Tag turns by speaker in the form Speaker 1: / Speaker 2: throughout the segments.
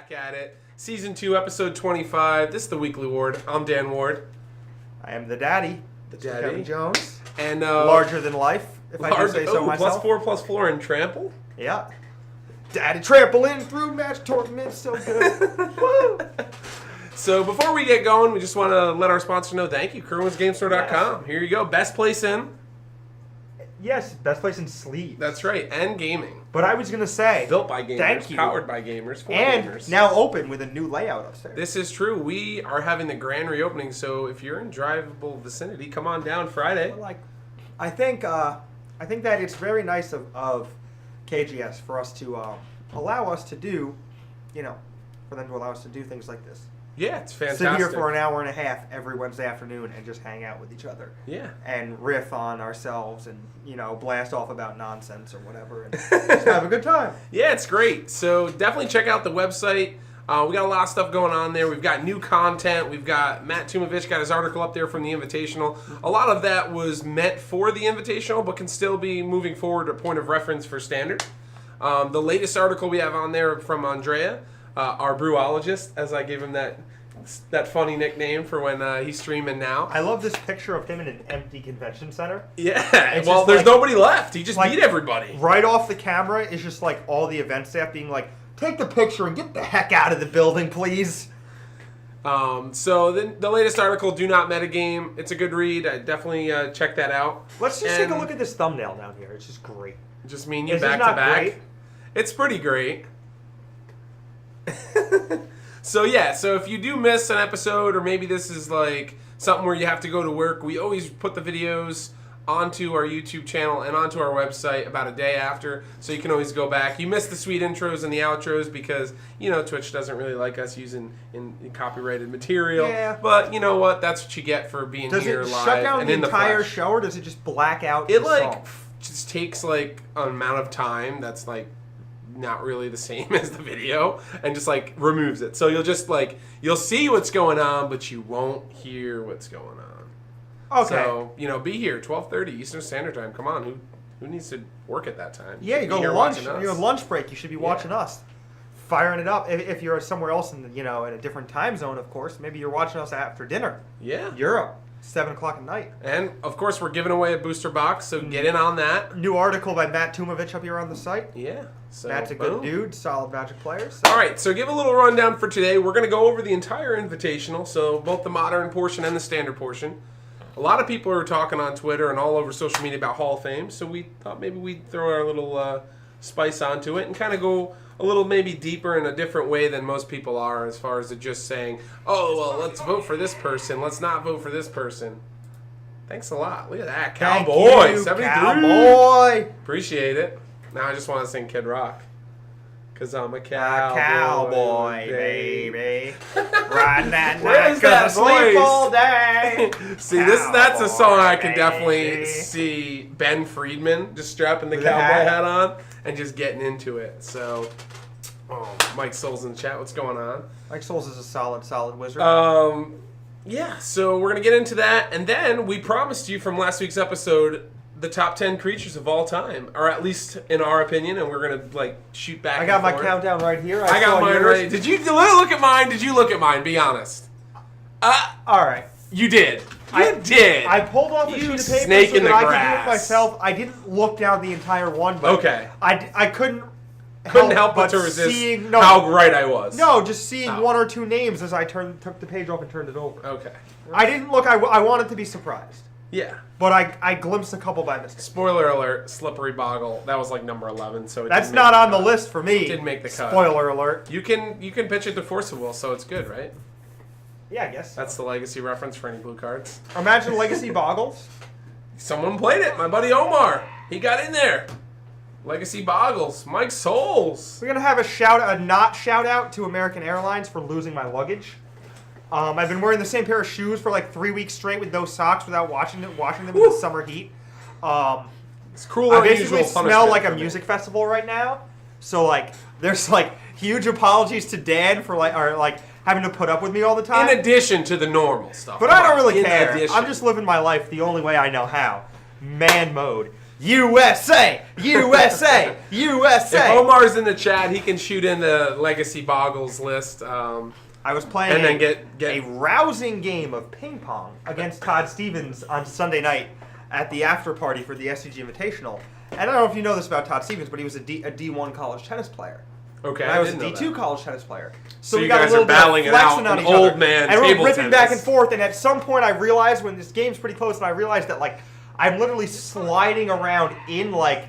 Speaker 1: back at it. Season 2, episode 25. This is the Weekly Ward. I'm Dan Ward.
Speaker 2: I am the daddy.
Speaker 1: The daddy.
Speaker 2: Kevin Jones.
Speaker 1: And
Speaker 2: larger than life, if I do say so myself.
Speaker 1: +4 and trample.
Speaker 2: Yeah. Daddy trampling through match tournament, so good. Woo!
Speaker 1: So before we get going, we just want to let our sponsor know thank you, KerwinsGameStore.com. Yes. Here you go. Best place in.
Speaker 2: Yes, best place in sleeves.
Speaker 1: That's right, and gaming.
Speaker 2: But I was going to say,
Speaker 1: built by gamers,
Speaker 2: thank you.
Speaker 1: Powered by gamers, for
Speaker 2: and
Speaker 1: gamers.
Speaker 2: Now open with a new layout upstairs.
Speaker 1: This is true. We are having the grand reopening, so if you're in drivable vicinity, come on down Friday.
Speaker 2: Well, I think that it's very nice of KGS for us to allow us to do, for them to allow us to do things like this.
Speaker 1: Yeah, it's fantastic.
Speaker 2: Sit here for an hour and a half every Wednesday afternoon and just hang out with each other.
Speaker 1: Yeah.
Speaker 2: And riff on ourselves and, blast off about nonsense or whatever and just have a good time.
Speaker 1: Yeah, it's great. So definitely check out the website. We got a lot of stuff going on there. We've got new content. We've got Matt Tumovich got his article up there from the Invitational. A lot of that was meant for the Invitational, but can still be moving forward a point of reference for Standard. The latest article we have on there from Andrea, our brewologist, as I gave him that funny nickname for when he's streaming now.
Speaker 2: I love this picture of him in an empty convention center.
Speaker 1: Yeah, well, there's nobody left. He just beat everybody.
Speaker 2: Right off the camera is just like all the event staff being like, take the picture and get the heck out of the building, please.
Speaker 1: So the latest article, Do Not Metagame. It's a good read. I definitely check that out.
Speaker 2: Let's just take a look at this thumbnail down here. It's just great.
Speaker 1: Just me and you back to back. Great? It's pretty great. So if you do miss an episode, or maybe this is like something where you have to go to work, we always put the videos onto our YouTube channel and onto our website about a day after, so you can always go back. You missed the sweet intros and the outros because, Twitch doesn't really like us using in copyrighted material.
Speaker 2: Yeah.
Speaker 1: But you know what? That's what you get for being here live.
Speaker 2: Does it shut down
Speaker 1: and
Speaker 2: the
Speaker 1: in
Speaker 2: entire
Speaker 1: the
Speaker 2: show, or does it just black out
Speaker 1: It
Speaker 2: the song?
Speaker 1: just takes an amount of time that's not really the same as the video, and just removes it. So you'll see what's going on, but you won't hear what's going on.
Speaker 2: Okay.
Speaker 1: So, be here 12:30 Eastern Standard Time. Come on, who needs to work at that time?
Speaker 2: Yeah, you go to lunch. Your lunch break, you should be watching us. Firing it up. If you're somewhere else in in a different time zone, of course, maybe you're watching us after dinner.
Speaker 1: Yeah.
Speaker 2: Europe. 7 o'clock at night.
Speaker 1: And, of course, we're giving away a booster box, so get in on that.
Speaker 2: New article by Matt Tumovich up here on the site.
Speaker 1: Yeah. So,
Speaker 2: Matt's a good dude, solid Magic player. So.
Speaker 1: All right, so give a little rundown for today. We're going to go over the entire Invitational, so both the modern portion and the standard portion. A lot of people are talking on Twitter and all over social media about Hall of Fame, so we thought maybe we'd throw our little spice onto it and kind of go a little maybe deeper in a different way than most people are, as far as just saying, oh, well, let's vote for this person, let's not vote for this person. Thanks a lot. Look at that. Cowboy. 73.
Speaker 2: Cowboy.
Speaker 1: Appreciate it. Now I just want to sing Kid Rock. Because I'm a cowboy.
Speaker 2: Cowboy, baby. Riding that
Speaker 1: Where's
Speaker 2: night,
Speaker 1: that
Speaker 2: 'cause I sleep all day.
Speaker 1: See, that's a song I can definitely see Ben Friedman just strapping the cowboy hat on and just getting into it. So, Mike Souls in the chat. What's going on?
Speaker 2: Mike Souls is a solid wizard.
Speaker 1: Yeah, so we're going to get into that. And then we promised you from last week's episode the top 10 creatures of all time, or at least in our opinion, and we're going to shoot back.
Speaker 2: I got my countdown right here.
Speaker 1: I got mine ready. Did you look at mine? Did you look at mine? Be honest.
Speaker 2: All right.
Speaker 1: You did. You did.
Speaker 2: I pulled off a sheet of paper
Speaker 1: snake
Speaker 2: so
Speaker 1: in
Speaker 2: that
Speaker 1: the
Speaker 2: I
Speaker 1: grass.
Speaker 2: could do it myself. I didn't look down the entire one, but
Speaker 1: okay.
Speaker 2: I couldn't
Speaker 1: help but to resist how right I was.
Speaker 2: No, just seeing one or two names as I took the page off and turned it over.
Speaker 1: Okay.
Speaker 2: I didn't look. I wanted to be surprised.
Speaker 1: Yeah.
Speaker 2: But I glimpsed a couple by mistake.
Speaker 1: Spoiler alert, Slippery Boggle. That was number 11, so
Speaker 2: that's not on the list for me.
Speaker 1: It didn't make the cut.
Speaker 2: Spoiler alert.
Speaker 1: You can pitch it to Force of Will, so it's good, right?
Speaker 2: Yeah, I guess.
Speaker 1: That's the legacy reference for any blue cards.
Speaker 2: Imagine Legacy Boggles.
Speaker 1: Someone played it. My buddy Omar. He got in there. Legacy Boggles. Mike Souls.
Speaker 2: We're going to have a not shout out to American Airlines for losing my luggage. I've been wearing the same pair of shoes for 3 weeks straight with those socks without washing them in the summer heat.
Speaker 1: It's cruel or
Speaker 2: I basically
Speaker 1: unusual
Speaker 2: smell like a music festival right now. So there's huge apologies to Dan for having to put up with me all the time.
Speaker 1: In addition to the normal stuff.
Speaker 2: But I don't really care.
Speaker 1: Addition.
Speaker 2: I'm just living my life the only way I know how. Man mode. USA, USA, USA.
Speaker 1: If Omar's in the chat, he can shoot in the Legacy Boggles list.
Speaker 2: I was playing
Speaker 1: and then get
Speaker 2: a rousing game of ping pong against Todd Stevens on Sunday night at the after party for the SCG Invitational. And I don't know if you know this about Todd Stevens, but he was a D1 college tennis player.
Speaker 1: Okay,
Speaker 2: and I was a D2 college tennis player.
Speaker 1: So
Speaker 2: we
Speaker 1: you
Speaker 2: got
Speaker 1: guys
Speaker 2: a little
Speaker 1: are battling
Speaker 2: bit
Speaker 1: it
Speaker 2: of
Speaker 1: out,
Speaker 2: flexing on
Speaker 1: an
Speaker 2: each
Speaker 1: old
Speaker 2: other.
Speaker 1: man
Speaker 2: and we're
Speaker 1: table
Speaker 2: ripping
Speaker 1: tennis.
Speaker 2: back and forth. And at some point, I realized when this game's pretty close, and I realized that like I'm literally sliding around in like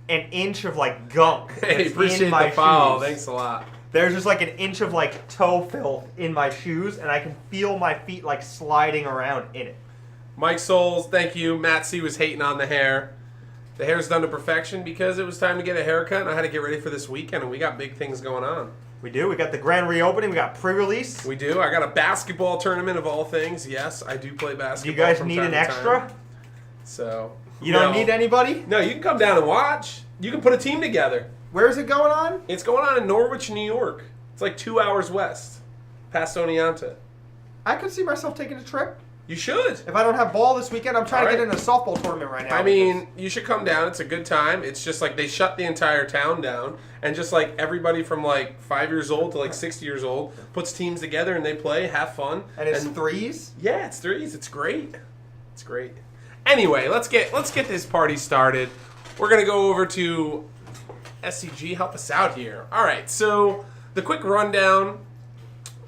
Speaker 2: an inch of like gunk.
Speaker 1: Hey,
Speaker 2: that's
Speaker 1: appreciate
Speaker 2: in my
Speaker 1: the follow.
Speaker 2: shoes.
Speaker 1: Thanks a lot.
Speaker 2: There's just like an inch of like toe filth in my shoes, and I can feel my feet like sliding around in it.
Speaker 1: Mike Souls, thank you. Matt C was hating on the hair. The hair's done to perfection because it was time to get a haircut, and I had to get ready for this weekend, and we got big things going on.
Speaker 2: We do. We got the grand reopening. We got pre-release.
Speaker 1: We do. I got a basketball tournament of all things. Yes, I do play basketball.
Speaker 2: Do you guys
Speaker 1: from
Speaker 2: need
Speaker 1: time
Speaker 2: an
Speaker 1: to
Speaker 2: extra?
Speaker 1: time. So
Speaker 2: You don't need anybody?
Speaker 1: No, you can come down and watch. You can put a team together.
Speaker 2: Where is it going on?
Speaker 1: It's going on in Norwich, New York. It's like 2 hours west, past Oneonta.
Speaker 2: I could see myself taking a trip.
Speaker 1: You should.
Speaker 2: If I don't have ball this weekend, I'm trying to get in a softball tournament right now.
Speaker 1: I mean, you should come down. It's a good time. It's just like they shut the entire town down, and just like everybody from like 5 years old to like 60 years old puts teams together and they play, have fun.
Speaker 2: And it's threes?
Speaker 1: Yeah, it's threes. It's great. It's great. Anyway, let's get this party started. We're gonna go over to SCG. Help us out here. All right. So the quick rundown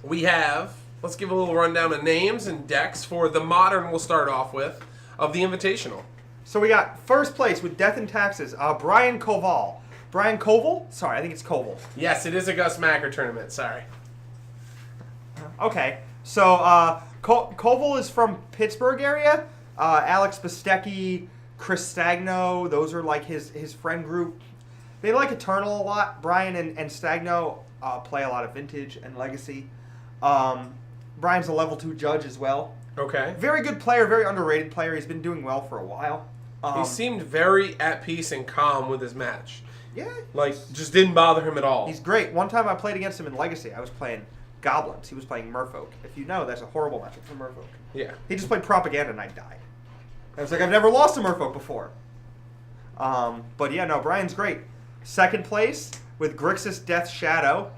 Speaker 1: we have. Let's give a little rundown of names and decks for the Modern. We'll start off with of the Invitational.
Speaker 2: So we got first place with Death and Taxes, Brian Koval. Brian Koval? Sorry, I think it's Koval.
Speaker 1: Yes, it is a Gus Macker tournament. Sorry.
Speaker 2: Okay. So Koval is from Pittsburgh area. Alex Bistecki, Chris Stagno, those are like his friend group. They like Eternal a lot. Brian and Stagno play a lot of Vintage and Legacy. Brian's a level 2 judge as well.
Speaker 1: Okay.
Speaker 2: Very good player, very underrated player. He's been doing well for a while.
Speaker 1: He seemed very at peace and calm with his match.
Speaker 2: Yeah.
Speaker 1: Like, just didn't bother him at all.
Speaker 2: He's great. One time I played against him in Legacy. I was playing Goblins. He was playing Merfolk. If you know, that's a horrible matchup for Merfolk.
Speaker 1: Yeah.
Speaker 2: He just played Propaganda and I died. I was like, I've never lost to Merfolk before. But yeah, no, Brian's great. Second place with Grixis Death Shadow,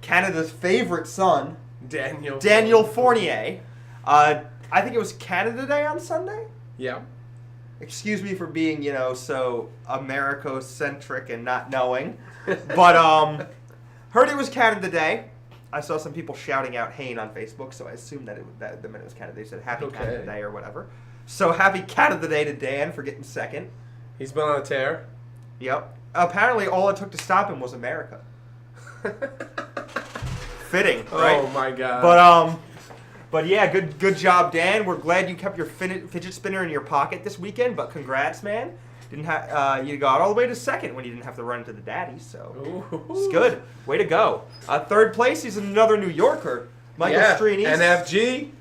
Speaker 2: Canada's favorite son, Daniel Fournier. I think it was Canada Day on Sunday.
Speaker 1: Yeah.
Speaker 2: Excuse me for being, so Americo-centric and not knowing. But heard it was Canada Day. I saw some people shouting out Hain on Facebook, so I assumed that the minute it was Canada Day, they said Happy Canada Day or whatever. So happy Canada Day to Dan for getting second.
Speaker 1: He's been on a tear.
Speaker 2: Yep. Apparently all it took to stop him was America. Fitting, right?
Speaker 1: Oh my god.
Speaker 2: But yeah, good job, Dan. We're glad you kept your fidget spinner in your pocket this weekend. But congrats, man. You got all the way to second when you didn't have to run into the daddy. So it's good. Way to go. Third place is another New Yorker, Michael Streenis.
Speaker 1: NFG.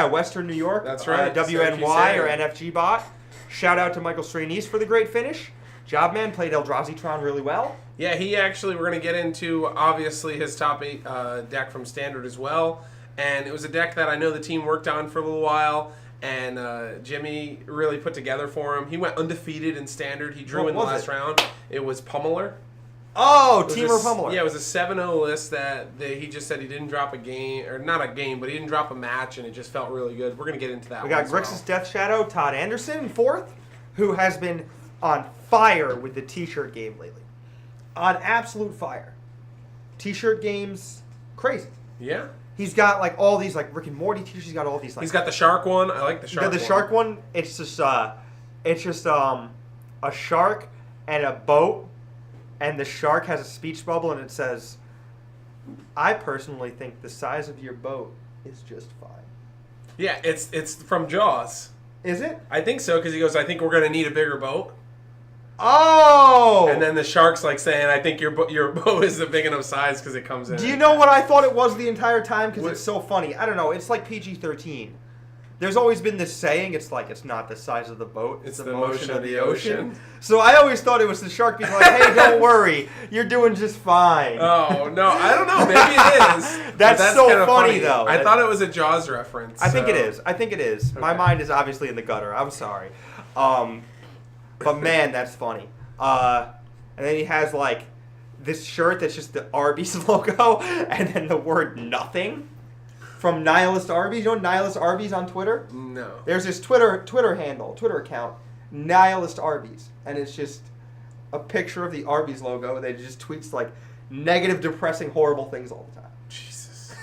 Speaker 2: Western New York.
Speaker 1: That's right.
Speaker 2: WNY or NFG bot. Shout out to Michael Streenis for the great finish. Jobman played Eldrazi-tron really well.
Speaker 1: Yeah, we're going to get into, obviously, his top 8 deck from Standard as well. And it was a deck that I know the team worked on for a little while, and Jimmy really put together for him. He went undefeated in Standard. He drew in the last round. It was Pummeler.
Speaker 2: Oh, Teamer Pummeler.
Speaker 1: Yeah, it was a 7-0 list that he just said he didn't drop a game, or not a game, but he didn't drop a match, and it just felt really good. We're going to get into that.
Speaker 2: We got Grixis Death Shadow, Todd Anderson in fourth, who has been on fire with the T-shirt game lately. On absolute fire. T-shirt games, crazy.
Speaker 1: Yeah.
Speaker 2: He's got like all these like Rick and Morty T-shirts. He's got all these like.
Speaker 1: He's got the shark one. I like the shark.
Speaker 2: The shark one. It's just a shark and a boat, and the shark has a speech bubble, and it says, "I personally think the size of your boat is just fine."
Speaker 1: Yeah, it's from Jaws.
Speaker 2: Is it?
Speaker 1: I think so, because he goes, "I think we're gonna need a bigger boat."
Speaker 2: Oh!
Speaker 1: And then the shark's like saying, "I think your boat is a big enough size because it comes in."
Speaker 2: Do you know what I thought it was the entire time? Because it's so funny. I don't know. It's like PG-13. There's always been this saying. It's like it's not the size of the boat. It's the motion of the ocean. So I always thought it was the shark being like, "Hey, don't worry, you're doing just fine."
Speaker 1: Oh no, I don't know. Maybe it is.
Speaker 2: that's so funny though.
Speaker 1: I thought it was a Jaws reference.
Speaker 2: I think it is. I think it is. Okay. My mind is obviously in the gutter. I'm sorry. But man, that's funny. And then he has like this shirt that's just the Arby's logo and then the word nothing from Nihilist Arby's. You know Nihilist Arby's on Twitter?
Speaker 1: No.
Speaker 2: There's this Twitter account, Nihilist Arby's, and it's just a picture of the Arby's logo that just tweets like negative, depressing, horrible things all the time.
Speaker 1: Jesus.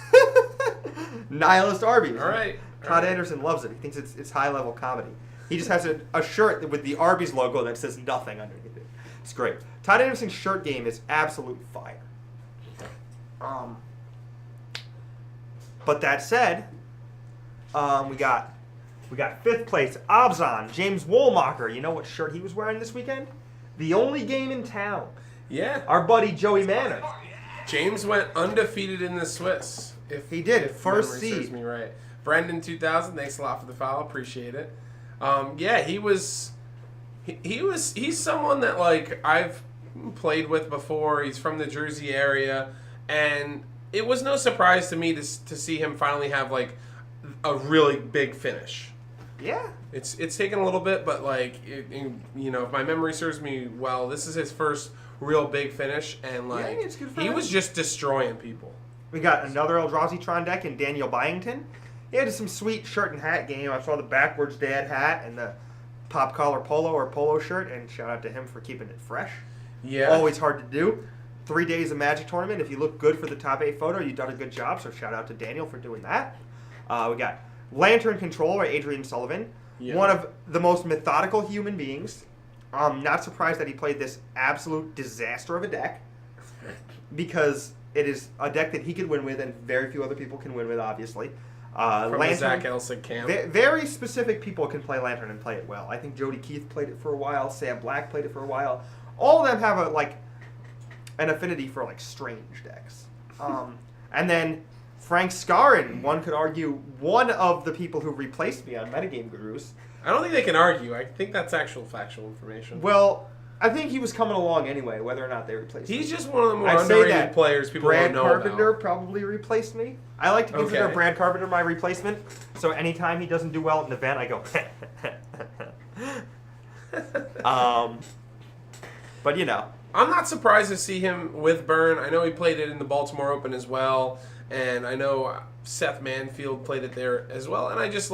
Speaker 2: Nihilist Arby's.
Speaker 1: All right.
Speaker 2: Todd Anderson loves it. He thinks it's high-level comedy. He just has a shirt with the Arby's logo that says nothing underneath it. It's great. Todd Anderson's shirt game is absolute fire. But that said, we got fifth place, Obzon, James Woolmacher. You know what shirt he was wearing this weekend? The only game in town.
Speaker 1: Yeah.
Speaker 2: Our buddy Joey Manor.
Speaker 1: James went undefeated in the Swiss. If
Speaker 2: He did.
Speaker 1: if
Speaker 2: First
Speaker 1: memory serves
Speaker 2: seed.
Speaker 1: me right. Brendan 2000, thanks a lot for the follow. Appreciate it. Yeah, he's someone that like I've played with before. He's from the Jersey area, and it was no surprise to me to see him finally have like a really big finish.
Speaker 2: Yeah.
Speaker 1: It's taken a little bit, but like if my memory serves me well, this is his first real big finish, and like
Speaker 2: it's good for
Speaker 1: he
Speaker 2: him.
Speaker 1: was just destroying people.
Speaker 2: We got another Eldrazi Tron deck in Daniel Byington. He had some sweet shirt and hat game. I saw the backwards dad hat and the pop collar polo or polo shirt, and shout out to him for keeping it fresh.
Speaker 1: Yeah.
Speaker 2: Always hard to do. 3 days of Magic tournament. If you look good for the top 8 photo, you've done a good job, so shout out to Daniel for doing that. We got Lantern Control by Adrian Sullivan.
Speaker 1: Yeah.
Speaker 2: One of the most methodical human beings. Not surprised that he played this absolute disaster of a deck, because it is a deck that he could win with and very few other people can win with, obviously.
Speaker 1: From the Zach Elsick camp.
Speaker 2: Very specific people can play Lantern and play it well. I think Jody Keith played it for a while. Sam Black played it for a while. All of them have an affinity for strange decks. And then Frank Scarrin, one could argue, one of the people who replaced me on Metagame Gurus.
Speaker 1: I don't think they can argue. I think that's actual factual information.
Speaker 2: Well, I think he was coming along anyway, whether or not they replaced me.
Speaker 1: He's just one of the more
Speaker 2: I'd say
Speaker 1: underrated
Speaker 2: that
Speaker 1: players people
Speaker 2: Brad
Speaker 1: don't know
Speaker 2: Carpenter
Speaker 1: about.
Speaker 2: probably replaced me. I like to consider
Speaker 1: Okay.
Speaker 2: Brad Carpenter my replacement, so anytime he doesn't do well at an event, I go, but
Speaker 1: I'm not surprised to see him with Byrne. I know he played it in the Baltimore Open as well, and I know Seth Manfield played it there as well. And I just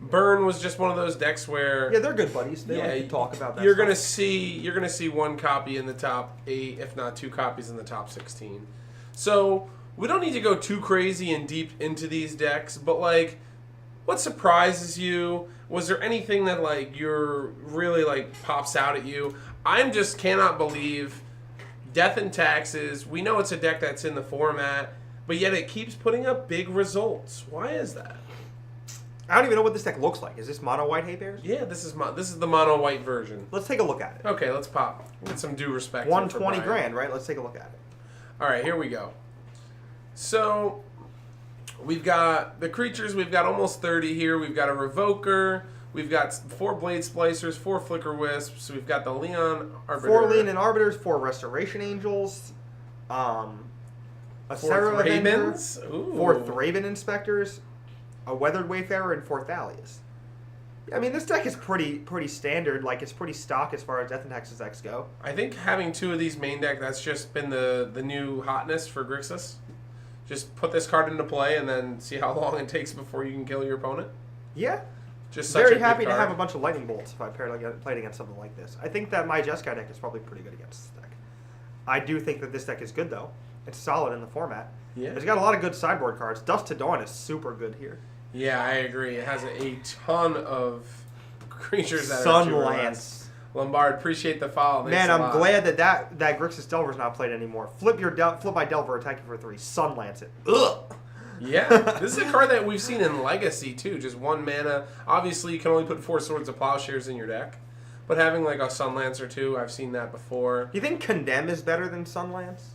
Speaker 1: Byrne was just one of those decks where
Speaker 2: yeah, they're good buddies. They like to talk about that.
Speaker 1: You're
Speaker 2: stuff.
Speaker 1: gonna see one copy in the top 8, if not 2 copies in the top 16. So we don't need to go too crazy and deep into these decks, but what surprises you? Was there anything that you're really pops out at you? I'm just cannot believe Death and Taxes. We know it's a deck that's in the format, but yet it keeps putting up big results. Why is that?
Speaker 2: I don't even know what this deck looks like. Is this mono white hay bears?
Speaker 1: Yeah, this is the mono white version.
Speaker 2: Let's take a look at it.
Speaker 1: Okay, let's pop. With some due respect.
Speaker 2: 120
Speaker 1: for Brian.
Speaker 2: grand, right? Let's take a look at it.
Speaker 1: All right, here we go. So we've got the creatures. We've got almost 30 here. We've got a Revoker. We've got 4 Blade Splicers, 4 Flicker Wisps. We've got the Leon Arbiter.
Speaker 2: 4 Lean Arbiters, 4 Restoration Angels, a
Speaker 1: 4
Speaker 2: Sarah Avenger,
Speaker 1: Ravens. Ooh.
Speaker 2: 4 Thraben Inspectors, a Weathered Wayfarer, and 4 Thalias. I mean, this deck is pretty standard. It's pretty stock as far as Death and Taxes decks go.
Speaker 1: I think having 2 of these main deck, that's just been the new hotness for Grixis. Just put this card into play and then see how long it takes before you can kill your opponent.
Speaker 2: Yeah.
Speaker 1: Just such a
Speaker 2: Very
Speaker 1: good
Speaker 2: happy to
Speaker 1: card.
Speaker 2: have a bunch of Lightning Bolts if I played against something like this. I think that my Jeskai deck is probably pretty good against this deck. I do think that this deck is good, though. It's solid in the format.
Speaker 1: Yeah.
Speaker 2: It's got a lot of good sideboard cards. Dust to Dawn is super good here.
Speaker 1: Yeah, I agree. It has a ton of creatures that are 2 or less.
Speaker 2: Sunlance.
Speaker 1: Lombard, appreciate the follow. Thanks
Speaker 2: Man,
Speaker 1: a
Speaker 2: I'm
Speaker 1: lot.
Speaker 2: glad that Grixis Delver's not played anymore. Flip my Delver, attack you for 3. Sunlance it. Ugh.
Speaker 1: Yeah, this is a card that we've seen in Legacy too. Just 1 mana. Obviously, you can only put 4 Swords of Plowshares in your deck, but having a Sunlance or 2, I've seen that before.
Speaker 2: You think Condemn is better than Sunlance?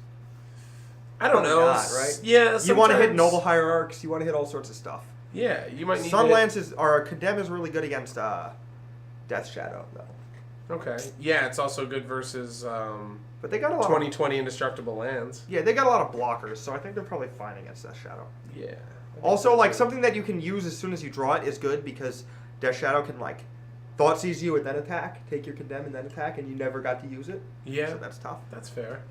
Speaker 1: I don't know.
Speaker 2: Not, right?
Speaker 1: Yeah,
Speaker 2: You want to hit
Speaker 1: sometimes-
Speaker 2: Noble Hierarchs. You want to hit all sorts of stuff.
Speaker 1: Yeah, you might need
Speaker 2: Sunlance Condemn is really good against Death Shadow, though.
Speaker 1: Okay. Yeah, it's also good versus
Speaker 2: But they got a lot
Speaker 1: 2020 Indestructible Lands.
Speaker 2: Yeah, they got a lot of blockers, so I think they're probably fine against Death Shadow.
Speaker 1: Yeah. I think
Speaker 2: Also,
Speaker 1: so, too.
Speaker 2: something that you can use as soon as you draw it is good because Death Shadow can Thought Seize You and then attack. Take your Condemn and then attack, and you never got to use it.
Speaker 1: Yeah.
Speaker 2: So that's tough.
Speaker 1: That's fair.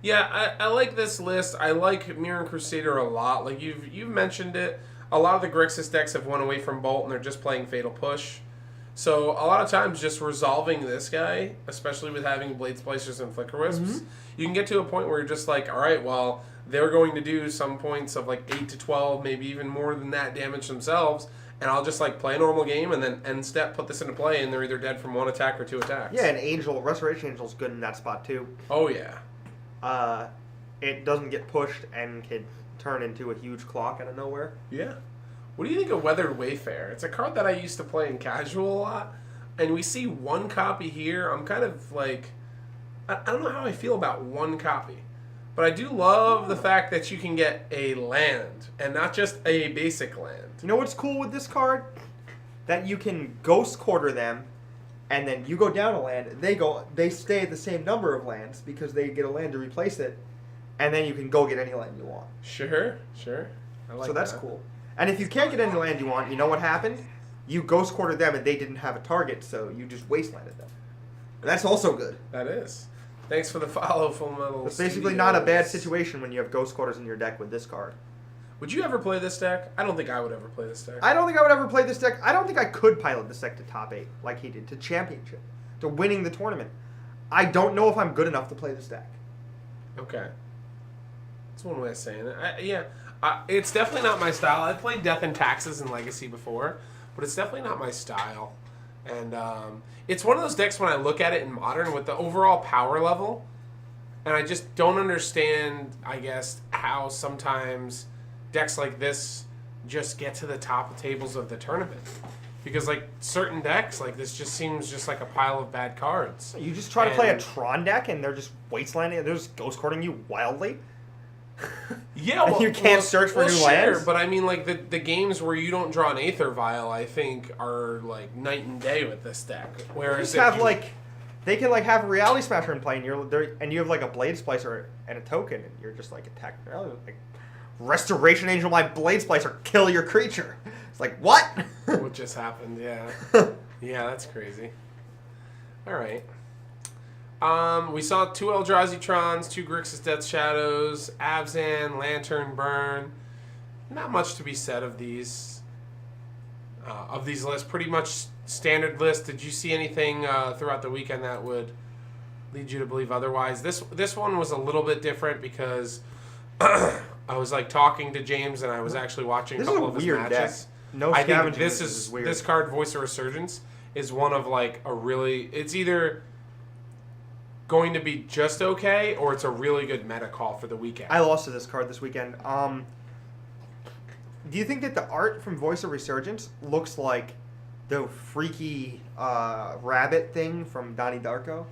Speaker 1: Yeah, I like this list. I like Mirren Crusader a lot. Like you've mentioned it. A lot of the Grixis decks have won away from Bolt and they're just playing Fatal Push. So a lot of times just resolving this guy, especially with having Blade Splicers and Flicker Wisps, you can get to a point where you're just like, all right, well, they're going to do some points of like 8 to 12, maybe even more than that damage themselves, and I'll just like play a normal game and then end step put this into play, and they're either dead from 1 attack or 2 attacks.
Speaker 2: Yeah, and Restoration Angel's good in that spot too.
Speaker 1: Oh yeah.
Speaker 2: It doesn't get pushed and can turn into a huge clock out of nowhere.
Speaker 1: Yeah. What do you think of Weathered Wayfarer? It's a card that I used to play in casual a lot, and we see one copy here. I'm kind of like, I don't know how I feel about one copy, but I do love the fact that you can get a land, and not just a basic land.
Speaker 2: You know what's cool with this card? That you can Ghost Quarter them, and then you go down a land. They stay at the same number of lands because they get a land to replace it, and then you can go get any land you want.
Speaker 1: Sure. I like
Speaker 2: so that's
Speaker 1: that.
Speaker 2: cool. And if you can't get any land you want, you know what happened? You Ghost Quarter them, and they didn't have a target, so you just wastelanded them. And that's also good.
Speaker 1: That is. Thanks for the follow, Full Metal.
Speaker 2: It's basically not a bad situation when you have Ghost Quarters in your deck with this card.
Speaker 1: Would you ever play this deck? I don't think I would ever play this deck.
Speaker 2: I don't think I would ever play this deck. I don't think I could pilot this deck to top 8 like he did, to championship, to winning the tournament. I don't know if I'm good enough to play this deck.
Speaker 1: Okay. That's one way of saying it. It's definitely not my style. I've played Death and Taxes in Legacy before, but it's definitely not my style. And it's one of those decks when I look at it in Modern with the overall power level, and I just don't understand, I guess, how sometimes decks like this just get to the top of tables of the tournament. Because, like, certain decks, like, this just seems just like a pile of bad cards.
Speaker 2: You just try to play a Tron deck, and they're just wastelanding, they're just Ghost Courting you wildly?
Speaker 1: Yeah,
Speaker 2: well, you can't search for new lands.
Speaker 1: But I mean, like the games where you don't draw an Aether Vial, I think, are like night and day with this deck. Whereas
Speaker 2: you just have they can like have a Reality Smasher in play, and you have like a Blade Splicer and a token, and you're just like attack like Restoration Angel, my Blade Splicer, kill your creature. It's like what?
Speaker 1: What just happened? Yeah, yeah, that's crazy. All right. We saw 2 Eldrazi Trons, 2 Grixis Death Shadows, Abzan, Lantern Burn. Not much to be said of these lists. Pretty much standard list. Did you see anything throughout the weekend that would lead you to believe otherwise? This one was a little bit different because I was like talking to James and I was actually watching a couple of his matches.
Speaker 2: Deck. No
Speaker 1: I think
Speaker 2: scavenging
Speaker 1: this is
Speaker 2: weird.
Speaker 1: This card, Voice of Resurgence, is one of like a really. It's either going to be just okay, or it's a really good meta call for the weekend.
Speaker 2: I lost to this card this weekend. Do you think that the art from Voice of Resurgence looks like the freaky rabbit thing from Donnie Darko?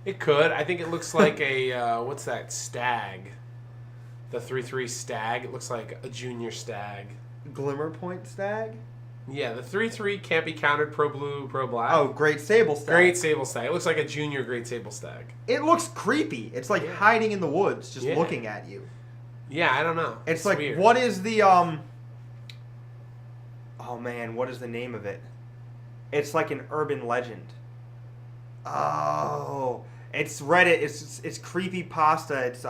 Speaker 1: It could. I think it looks like a what's that stag? The 3/3 stag. It looks like a junior stag.
Speaker 2: Glimmer Point Stag?
Speaker 1: Yeah, the 3/3 can't be countered pro blue, pro black.
Speaker 2: Oh, Great Sable Stag.
Speaker 1: Great Sable Stag. It looks like a junior Great Sable Stag.
Speaker 2: It looks creepy. It's like hiding in the woods, just looking at you.
Speaker 1: Yeah, I don't know.
Speaker 2: It's like,
Speaker 1: weird.
Speaker 2: What is the oh man, what is the name of it? It's like an urban legend. Oh, it's Reddit. It's creepy pasta. It's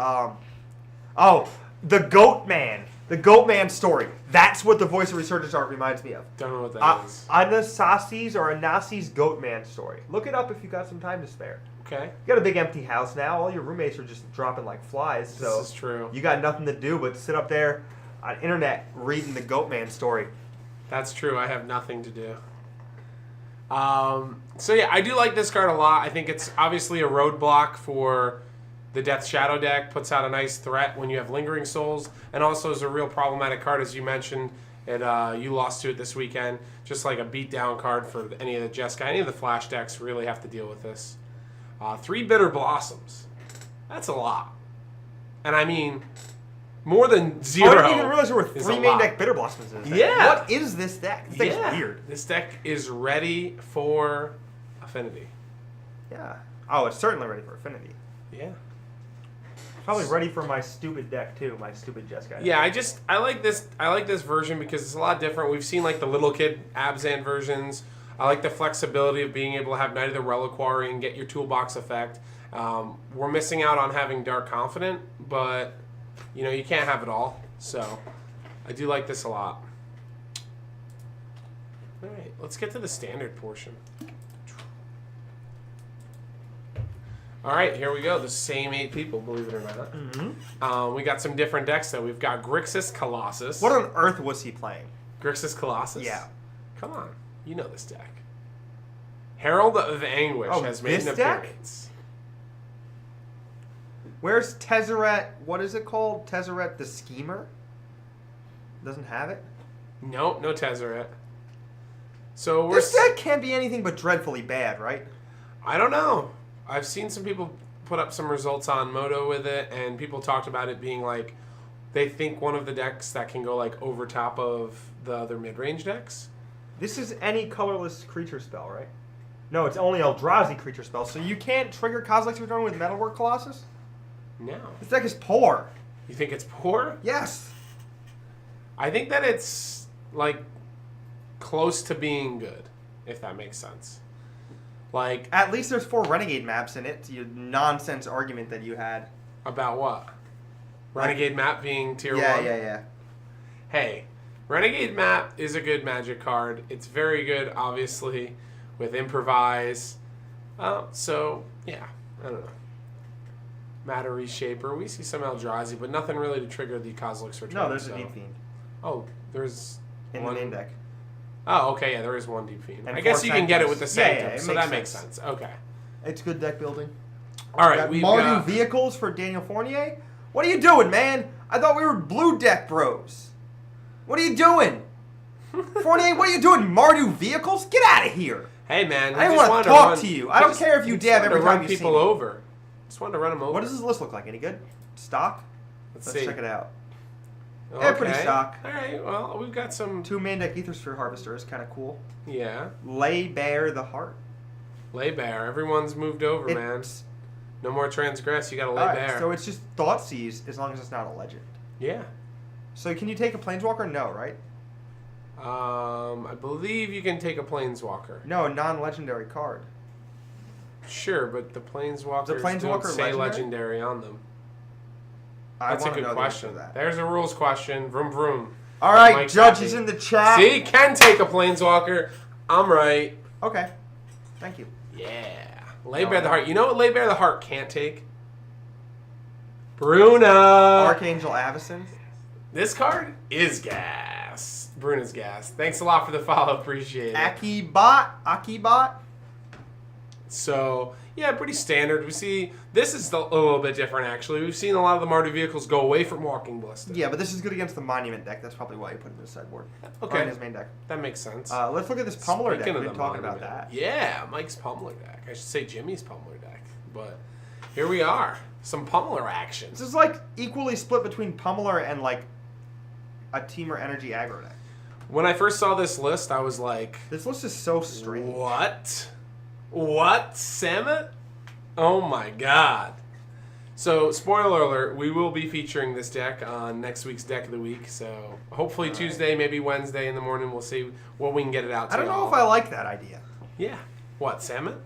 Speaker 2: the Goat Man. The Goat Man story. That's what the Voice of Resurgence art reminds me of.
Speaker 1: Don't know what that is.
Speaker 2: Anasasi's or Anasi's Goat Man story. Look it up if you got some time to spare.
Speaker 1: Okay.
Speaker 2: You got a big empty house now. All your roommates are just dropping like flies. So
Speaker 1: this is true.
Speaker 2: You got nothing to do but sit up there on internet reading the Goat Man story.
Speaker 1: That's true. I have nothing to do. So yeah, I do like this card a lot. I think it's obviously a roadblock for the Death Shadow deck. Puts out a nice threat when you have Lingering Souls, and also is a real problematic card, as you mentioned. And you lost to it this weekend. Just like a beatdown card for any of the Jeskai. Any of the Flash decks really have to deal with this. 3 Bitter Blossoms. That's a lot. And I mean, more than 0.
Speaker 2: I didn't even realize there were 3 main deck Bitter Blossoms in this deck.
Speaker 1: Yeah.
Speaker 2: What is this deck? This deck's weird.
Speaker 1: This deck is ready for Affinity.
Speaker 2: Yeah. Oh, it's certainly ready for Affinity.
Speaker 1: Yeah.
Speaker 2: Probably ready for my stupid deck too, my stupid Jeskai.
Speaker 1: Yeah, I like this version because it's a lot different. We've seen like the little kid Abzan versions. I like the flexibility of being able to have Knight of the Reliquary and get your toolbox effect. We're missing out on having Dark Confident, but you can't have it all. So I do like this a lot. All right, let's get to the standard portion. All right, here we go. The same 8 people, believe it or not.
Speaker 2: Mm-hmm.
Speaker 1: We got some different decks, though. We've got Grixis Colossus.
Speaker 2: What on earth was he playing?
Speaker 1: Grixis Colossus?
Speaker 2: Yeah.
Speaker 1: Come on. You know this deck. Herald of Anguish has made an appearance.
Speaker 2: Where's Tezzeret? What is it called? Tezzeret the Schemer? Doesn't have it?
Speaker 1: Nope, no Tezzeret. So
Speaker 2: This deck can't be anything but dreadfully bad, right?
Speaker 1: I don't know. I've seen some people put up some results on Moto with it, and people talked about it being like they think one of the decks that can go like over top of the other mid-range decks.
Speaker 2: This is any colorless creature spell, right? No, it's only Eldrazi creature spell, so you can't trigger Kozilek's Return with Metalwork Colossus?
Speaker 1: No.
Speaker 2: This deck is poor.
Speaker 1: You think it's poor?
Speaker 2: Yes.
Speaker 1: I think that it's like close to being good, if that makes sense. Like,
Speaker 2: at least there's 4 Renegade maps in it. Your nonsense argument that you had.
Speaker 1: About what? Renegade map being tier 1?
Speaker 2: Yeah.
Speaker 1: Hey, Renegade map is a good Magic card. It's very good, obviously, with Improvise. So, yeah, I don't know. Matter Reshaper. We see some Eldrazi, but nothing really to trigger the Kozilek's Return.
Speaker 2: No, there's a Deep Fiend.
Speaker 1: Oh, there's
Speaker 2: in
Speaker 1: one
Speaker 2: the main deck.
Speaker 1: Oh, okay, yeah, there is one Deep Fiend.
Speaker 2: And
Speaker 1: I guess you can get it with the Sanctum,
Speaker 2: it
Speaker 1: so that makes sense. Okay.
Speaker 2: It's good deck building.
Speaker 1: All right, we've
Speaker 2: Mardu
Speaker 1: got
Speaker 2: Vehicles for Daniel Fournier. What are you doing, man? I thought we were blue deck bros. What are you doing? Fournier, what are you doing? Mardu Vehicles? Get out of here.
Speaker 1: Hey, man.
Speaker 2: I don't want to talk to you. I don't care if you dab every time you see me.
Speaker 1: people over. Just wanted to run them over.
Speaker 2: What does this list look like? Any good? Stock?
Speaker 1: Let's
Speaker 2: Let's
Speaker 1: see.
Speaker 2: check it out.
Speaker 1: Okay.
Speaker 2: Yeah, pretty stock.
Speaker 1: All right, well, we've got some...
Speaker 2: 2 main deck Aethersphere Harvester is kind of cool.
Speaker 1: Yeah.
Speaker 2: Lay bare the heart.
Speaker 1: Lay bare. Everyone's moved over, man. No more transgress. You got to lay bare.
Speaker 2: So it's just Thoughtseize as long as it's not a legend.
Speaker 1: Yeah.
Speaker 2: So can you take a Planeswalker? No, right?
Speaker 1: I believe you can take a Planeswalker.
Speaker 2: No, a non-legendary card.
Speaker 1: Sure, but the Planeswalkers
Speaker 2: Planeswalker
Speaker 1: don't say
Speaker 2: legendary?
Speaker 1: legendary on them.
Speaker 2: I
Speaker 1: That's a
Speaker 2: wanna
Speaker 1: good
Speaker 2: know the answer
Speaker 1: question.
Speaker 2: to that.
Speaker 1: There's a rules question. Vroom, vroom.
Speaker 2: All right,
Speaker 1: Mike's
Speaker 2: Judge
Speaker 1: happy.
Speaker 2: is in the chat.
Speaker 1: See, can take a Planeswalker. I'm right.
Speaker 2: Okay. Thank you.
Speaker 1: Yeah. Lay bare the heart. You know what Lay bare the heart can't take? Bruna.
Speaker 2: Archangel Avacyn.
Speaker 1: This card is gas. Bruna's gas. Thanks a lot for the follow. Appreciate it.
Speaker 2: Akibot.
Speaker 1: So, yeah, pretty standard. We see, this is a little bit different, actually. We've seen a lot of the Mardu vehicles go away from Walking Ballista.
Speaker 2: Yeah, but this is good against the Monument deck. That's probably why you put him in the sideboard.
Speaker 1: Okay.
Speaker 2: Or in his main deck.
Speaker 1: That makes sense.
Speaker 2: Let's look at this Pummeler deck.
Speaker 1: Speaking
Speaker 2: We've
Speaker 1: of
Speaker 2: been
Speaker 1: the
Speaker 2: talking about
Speaker 1: Monument.
Speaker 2: that.
Speaker 1: Yeah, Mike's Pummeler deck. I should say Jimmy's Pummeler deck. But here we are. Some Pummeler action.
Speaker 2: This is like equally split between Pummeler and like a Teamer Energy aggro deck.
Speaker 1: When I first saw this list, I was like...
Speaker 2: This list is so strange.
Speaker 1: What? What? Samet? Oh my god. So, spoiler alert, we will be featuring this deck on next week's Deck of the Week. So, hopefully Tuesday, maybe Wednesday in the morning, we'll see what we can get it out to.
Speaker 2: I don't know if I like that idea.
Speaker 1: Yeah. What, Samet?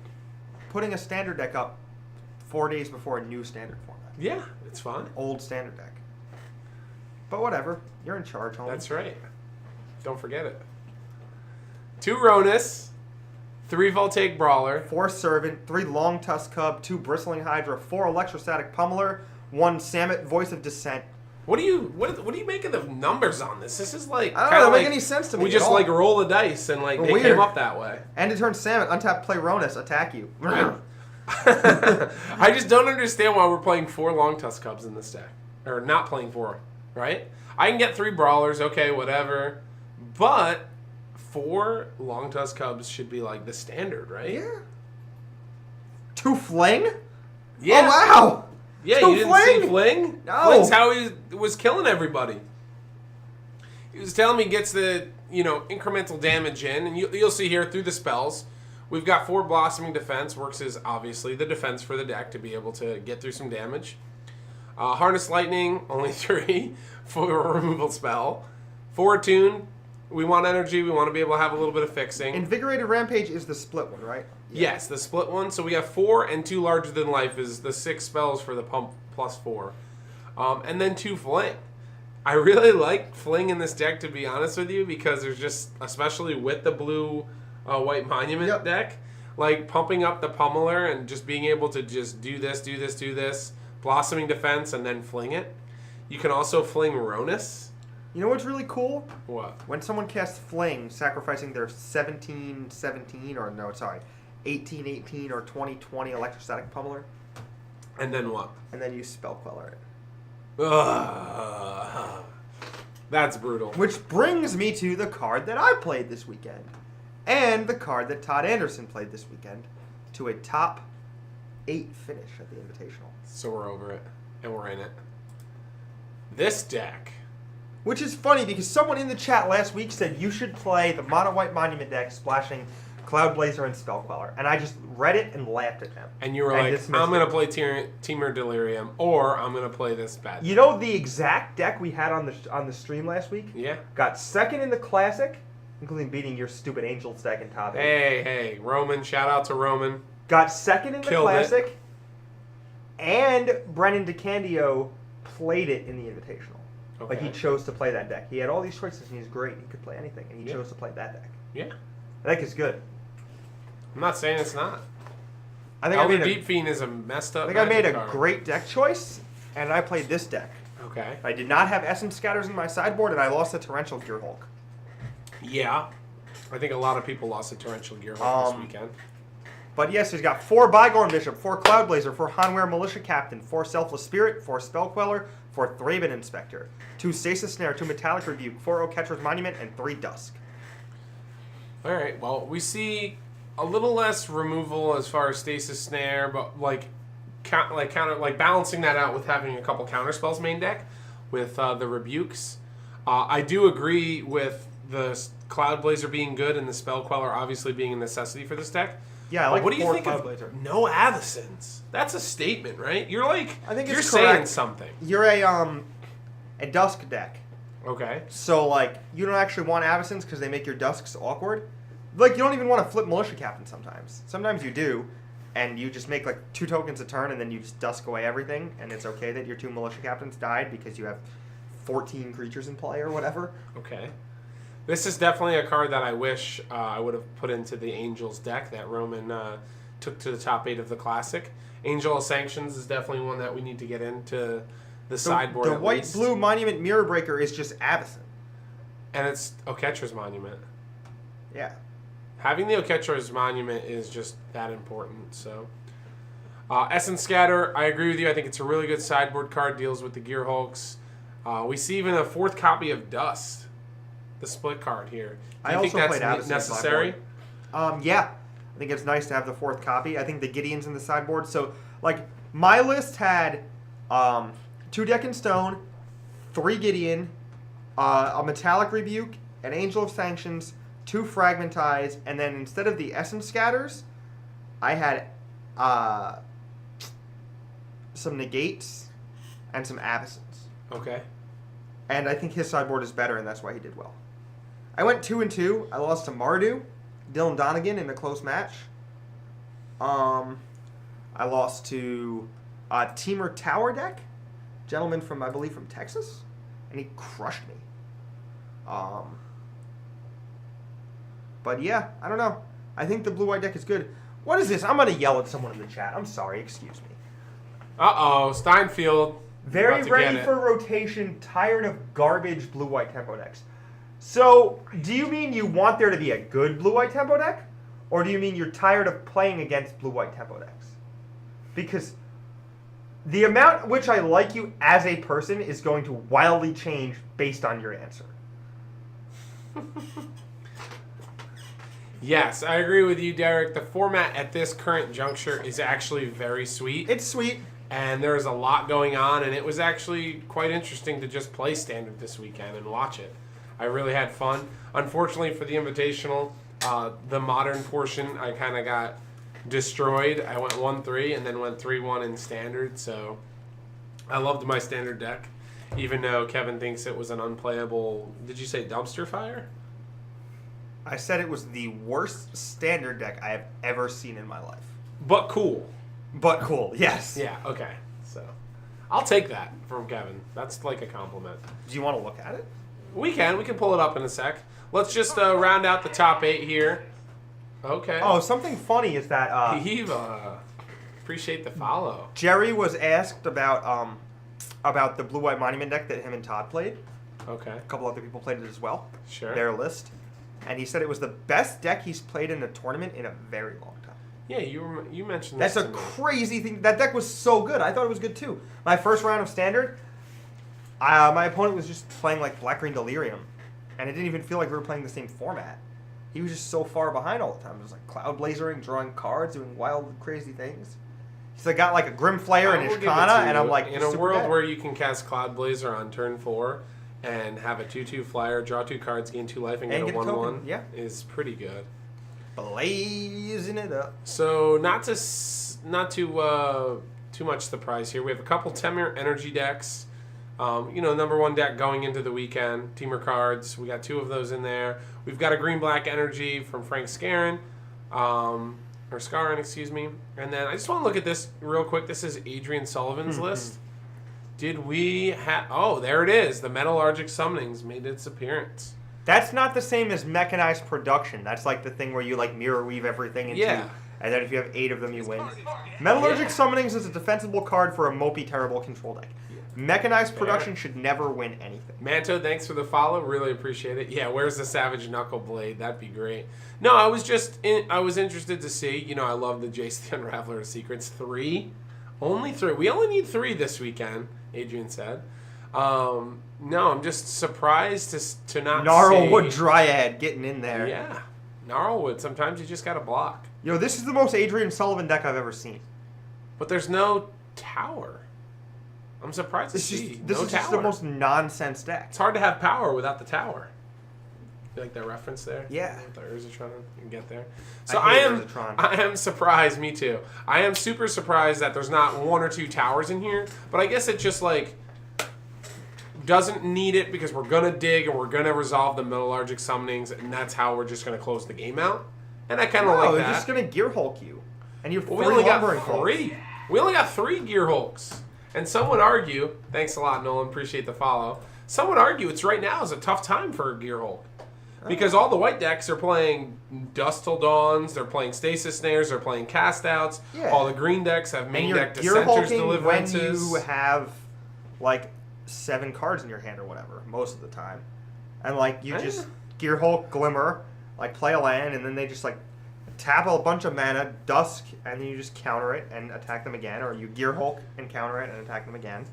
Speaker 2: Putting a standard deck up 4 days before a new standard format.
Speaker 1: Yeah, it's fun.
Speaker 2: Old standard deck. But whatever. You're in charge, homie.
Speaker 1: That's right. Don't forget it. 2 Ronus, 3 Voltaic Brawler,
Speaker 2: 4 Servant, 3 Long Tusk Cub, 2 Bristling Hydra, 4 Electrostatic Pummeler, 1 Samet Voice of Dissent.
Speaker 1: What do you make of the numbers on this? This is like
Speaker 2: I don't know, make any sense to me.
Speaker 1: We just
Speaker 2: at all.
Speaker 1: like roll the dice and like they
Speaker 2: Weird.
Speaker 1: came up that way.
Speaker 2: End of turn Samet, untap play Ronus, attack you.
Speaker 1: I just don't understand why we're playing 4 Long Tusk Cubs in this deck. Or not playing 4, right? I can get 3 Brawlers, okay, whatever. But 4 Long Tusk Cubs should be like the standard, right?
Speaker 2: Yeah. 2 Fling?
Speaker 1: Yeah.
Speaker 2: Oh, wow!
Speaker 1: Yeah,
Speaker 2: 2
Speaker 1: you didn't
Speaker 2: Fling?
Speaker 1: see Fling?
Speaker 2: No.
Speaker 1: Fling's how he was killing everybody. He was telling me he gets the, incremental damage in, and you'll see here through the spells, we've got 4 Blossoming Defense, works as obviously the defense for the deck to be able to get through some damage. Harness Lightning, only 3 for a removal spell. 4 Attune, We want energy. We want to be able to have a little bit of fixing.
Speaker 2: Invigorated Rampage is the split one, right?
Speaker 1: Yes, the split one. So we have 4 and 2 larger than life is the 6 spells for the pump plus 4. And then 2 fling. I really like fling in this deck, to be honest with you, because there's just, especially with the blue white monument deck, like pumping up the pummeler and just being able to just do this, blossoming defense, and then fling it. You can also fling Ronus.
Speaker 2: You know what's really cool?
Speaker 1: What?
Speaker 2: When someone casts Fling, sacrificing their 17-17, or no, sorry, 18-18 or 20-20 electrostatic pummeler.
Speaker 1: And then what?
Speaker 2: And then you spell queller it.
Speaker 1: Ugh. That's brutal.
Speaker 2: Which brings me to the card that I played this weekend. And the card that Todd Anderson played this weekend. To a top 8 finish at the Invitational.
Speaker 1: So we're over it. And we're in it. This deck.
Speaker 2: Which is funny because someone in the chat last week said you should play the Mono White Monument deck splashing Cloud Blazer and Spell Queller. And I just read it and laughed at them.
Speaker 1: And you were like, I'm going to play Teamer Delirium, or I'm going to play this bad.
Speaker 2: You know the exact deck we had on the stream last week?
Speaker 1: Yeah.
Speaker 2: Got second in the Classic, including beating your stupid Angels deck in top 8.
Speaker 1: Hey, Roman. Shout out to Roman.
Speaker 2: Got second in the
Speaker 1: Killed
Speaker 2: Classic.
Speaker 1: it.
Speaker 2: And Brennan DeCandio played it in the Invitational.
Speaker 1: Okay.
Speaker 2: Like, he chose to play that deck. He had all these choices, and he's great. He could play anything, and he chose to play that deck.
Speaker 1: Yeah.
Speaker 2: That deck is good.
Speaker 1: I'm not saying it's not.
Speaker 2: I think
Speaker 1: Elder Deep Fiend is a messed up
Speaker 2: I think I made a
Speaker 1: card.
Speaker 2: great deck choice, and I played this deck.
Speaker 1: Okay.
Speaker 2: I did not have Essence Scatters in my sideboard, and I lost a Torrential Gearhulk.
Speaker 1: Yeah. I think a lot of people lost a Torrential Gearhulk this weekend.
Speaker 2: But yes, he's got 4 Bygorn Bishop, 4 Cloud Blazer, 4 Hanweir Militia Captain, 4 Selfless Spirit, 4 Spell Queller, 4 Thraben Inspector, 2 Stasis Snare, 2 Metallic Rebuke, 4 Oketra's Monument, and 3 Dusk.
Speaker 1: All right. Well, we see a little less removal as far as Stasis Snare, but balancing that out with having a couple counter spells main deck with the rebukes. I do agree with the Cloud Blazer being good and the Spell Queller obviously being a necessity for this deck.
Speaker 2: Yeah, I like
Speaker 1: what do you
Speaker 2: 4
Speaker 1: think
Speaker 2: Cloud
Speaker 1: of
Speaker 2: Blazer.
Speaker 1: no Avacens? That's a statement, right? You're like,
Speaker 2: I think
Speaker 1: you're
Speaker 2: it's
Speaker 1: saying
Speaker 2: correct.
Speaker 1: something.
Speaker 2: You're a Dusk deck.
Speaker 1: Okay.
Speaker 2: So, like, you don't actually want Avacens because they make your Dusks awkward. Like, you don't even want to flip Militia Captain sometimes. Sometimes you do, and you just make, like, 2 tokens a turn, and then you just Dusk away everything, and it's okay that your 2 Militia Captains died because you have 14 creatures in play or whatever.
Speaker 1: Okay. This is definitely a card that I wish I would have put into the Angels deck that Roman took to the top 8 of the Classic. Angel of Sanctions is definitely one that we need to get into the sideboard
Speaker 2: The
Speaker 1: at least.
Speaker 2: white-blue Monument Mirror Breaker is just Avacen.
Speaker 1: And it's Oketra's Monument.
Speaker 2: Yeah.
Speaker 1: Having the Oketra's Monument is just that important. So, Essence Scatter, I agree with you. I think it's a really good sideboard card. Deals with the Gear Hulks. We see even a 4th copy of Dust, the split card here. Do you think that's necessary?
Speaker 2: Yeah. I think it's nice to have the 4th copy. I think the Gideon's in the sideboard. So, like, my list had 2 Deck in Stone, 3 Gideon, a Metallic Rebuke, an Angel of Sanctions, 2 Fragmentize, and then instead of the Essence Scatters, I had some Negates and some Avacens.
Speaker 1: Okay.
Speaker 2: And I think his sideboard is better, and that's why he did well. I went 2-2. I lost to Mardu, Dylan Donegan in a close match. I lost to Teamer Tower deck, gentleman from, I believe, from Texas, and he crushed me. But yeah, I don't know. I think the blue-white deck is good. What is this? I'm going to yell at someone in the chat. I'm sorry. Excuse me.
Speaker 1: Uh-oh. Steinfield.
Speaker 2: Very ready for rotation, tired of garbage blue-white tempo decks. So, do you mean you want there to be a good blue-white tempo deck? Or do you mean you're tired of playing against blue-white tempo decks? Because the amount which I like you as a person is going to wildly change based on your answer.
Speaker 1: Yes, I agree with you, Derek. The format at this current juncture is actually very sweet.
Speaker 2: It's sweet.
Speaker 1: And there's a lot going on, and it was actually quite interesting to just play Standard this weekend and watch it. I really had fun. Unfortunately for the Invitational, the Modern portion, I kind of got destroyed. I went 1-3 and then went 3-1 in Standard, so I loved my Standard deck, even though Kevin thinks it was an unplayable, did you say dumpster fire?
Speaker 2: I said it was the worst standard deck I have ever seen in my life.
Speaker 1: But cool.
Speaker 2: But cool, yes.
Speaker 1: Yeah, okay. So, I'll take that from Kevin. That's like a compliment.
Speaker 2: Do you want to look at it?
Speaker 1: We can pull it up in a sec. Let's just round out the top 8 here. Okay.
Speaker 2: Oh, something funny is that
Speaker 1: Eva, appreciate the follow.
Speaker 2: Jerry was asked about the Blue-White Monument deck that him and Todd played.
Speaker 1: Okay.
Speaker 2: A couple other people played it as well.
Speaker 1: Sure.
Speaker 2: Their list. And he said it was the best deck he's played in a tournament in a very long time.
Speaker 1: Yeah, you mentioned
Speaker 2: this.
Speaker 1: this.
Speaker 2: That's a crazy thing. That deck was so good. I thought it was good too. My first round of Standard, my opponent was just playing like Black-Green Delirium. And it didn't even feel like we were playing the same format. He was just so far behind all the time. It was like Cloud Blazering, drawing cards, doing wild, crazy things. He's like got like a Grim Flayer and Ishkana, and I'm like,
Speaker 1: in a world where you can cast Cloud Blazer on turn 4 and have a 2/2 flyer, draw 2 cards, gain 2 life, and get a 1/1,
Speaker 2: yeah,
Speaker 1: is pretty good.
Speaker 2: Blazing it up.
Speaker 1: So not too much surprise here. We have a couple Temur energy decks. Number 1 deck going into the weekend. Temur cards. We got 2 of those in there. We've got a green-black energy from Frank Scarin. Or Scarin, excuse me. And then I just want to look at this real quick. This is Adrian Sullivan's list. Did we have... Oh, there it is. The Metallurgic Summonings made its appearance.
Speaker 2: That's not the same as mechanized production. That's like the thing where you like mirror weave everything into...
Speaker 1: Yeah.
Speaker 2: And then if you have 8 of them, you win. Metallurgic Summonings is a defensible card for a mopey, terrible control deck. Mechanized production should never win anything.
Speaker 1: Manto, thanks for the follow. Really appreciate it. Yeah, where's the Savage Knuckle Blade? That'd be great. No, I was interested to see. I love the Jace the Unraveler of Secrets. 3. Only 3. We only need 3 this weekend, Adrian said. No, I'm just surprised to not
Speaker 2: Gnarlwood
Speaker 1: see...
Speaker 2: Dryad getting in there.
Speaker 1: Yeah. Gnarlwood. Sometimes you just got to block.
Speaker 2: This is the most Adrian Sullivan deck I've ever seen.
Speaker 1: But there's no tower. I'm surprised to see
Speaker 2: this
Speaker 1: no
Speaker 2: is
Speaker 1: tower.
Speaker 2: just the most nonsense deck.
Speaker 1: It's hard to have power without the tower. You like that reference there?
Speaker 2: Yeah.
Speaker 1: The Urzatron, you can get there. So
Speaker 2: I hate
Speaker 1: I am surprised. Me too. I am super surprised that there's not 1 or 2 towers in here. But I guess it just like doesn't need it because we're gonna dig and we're gonna resolve the Metallurgic Summonings, and that's how we're just gonna close the game out. And I kind of like that.
Speaker 2: They're just gonna Gear Hulk you, and you're
Speaker 1: we only got 3. We only got 3 Gear Hulks. And some would argue, thanks a lot, Nolan, appreciate the follow. Some would argue it's right now is a tough time for a Gear Hulk. Because all the white decks are playing Dust Till Dawns, they're playing Stasis Snares, they're playing Cast Outs. Yeah. All the green decks have main deck Dissenters, Deliverances.
Speaker 2: When you have, like, 7 cards in your hand or whatever, most of the time. And, like, you just Gear Hulk, Glimmer, like, play a land, and then they just, like, tap a bunch of mana, Dusk, and then you just counter it and attack them again, or you Gear Hulk and counter it and attack them again.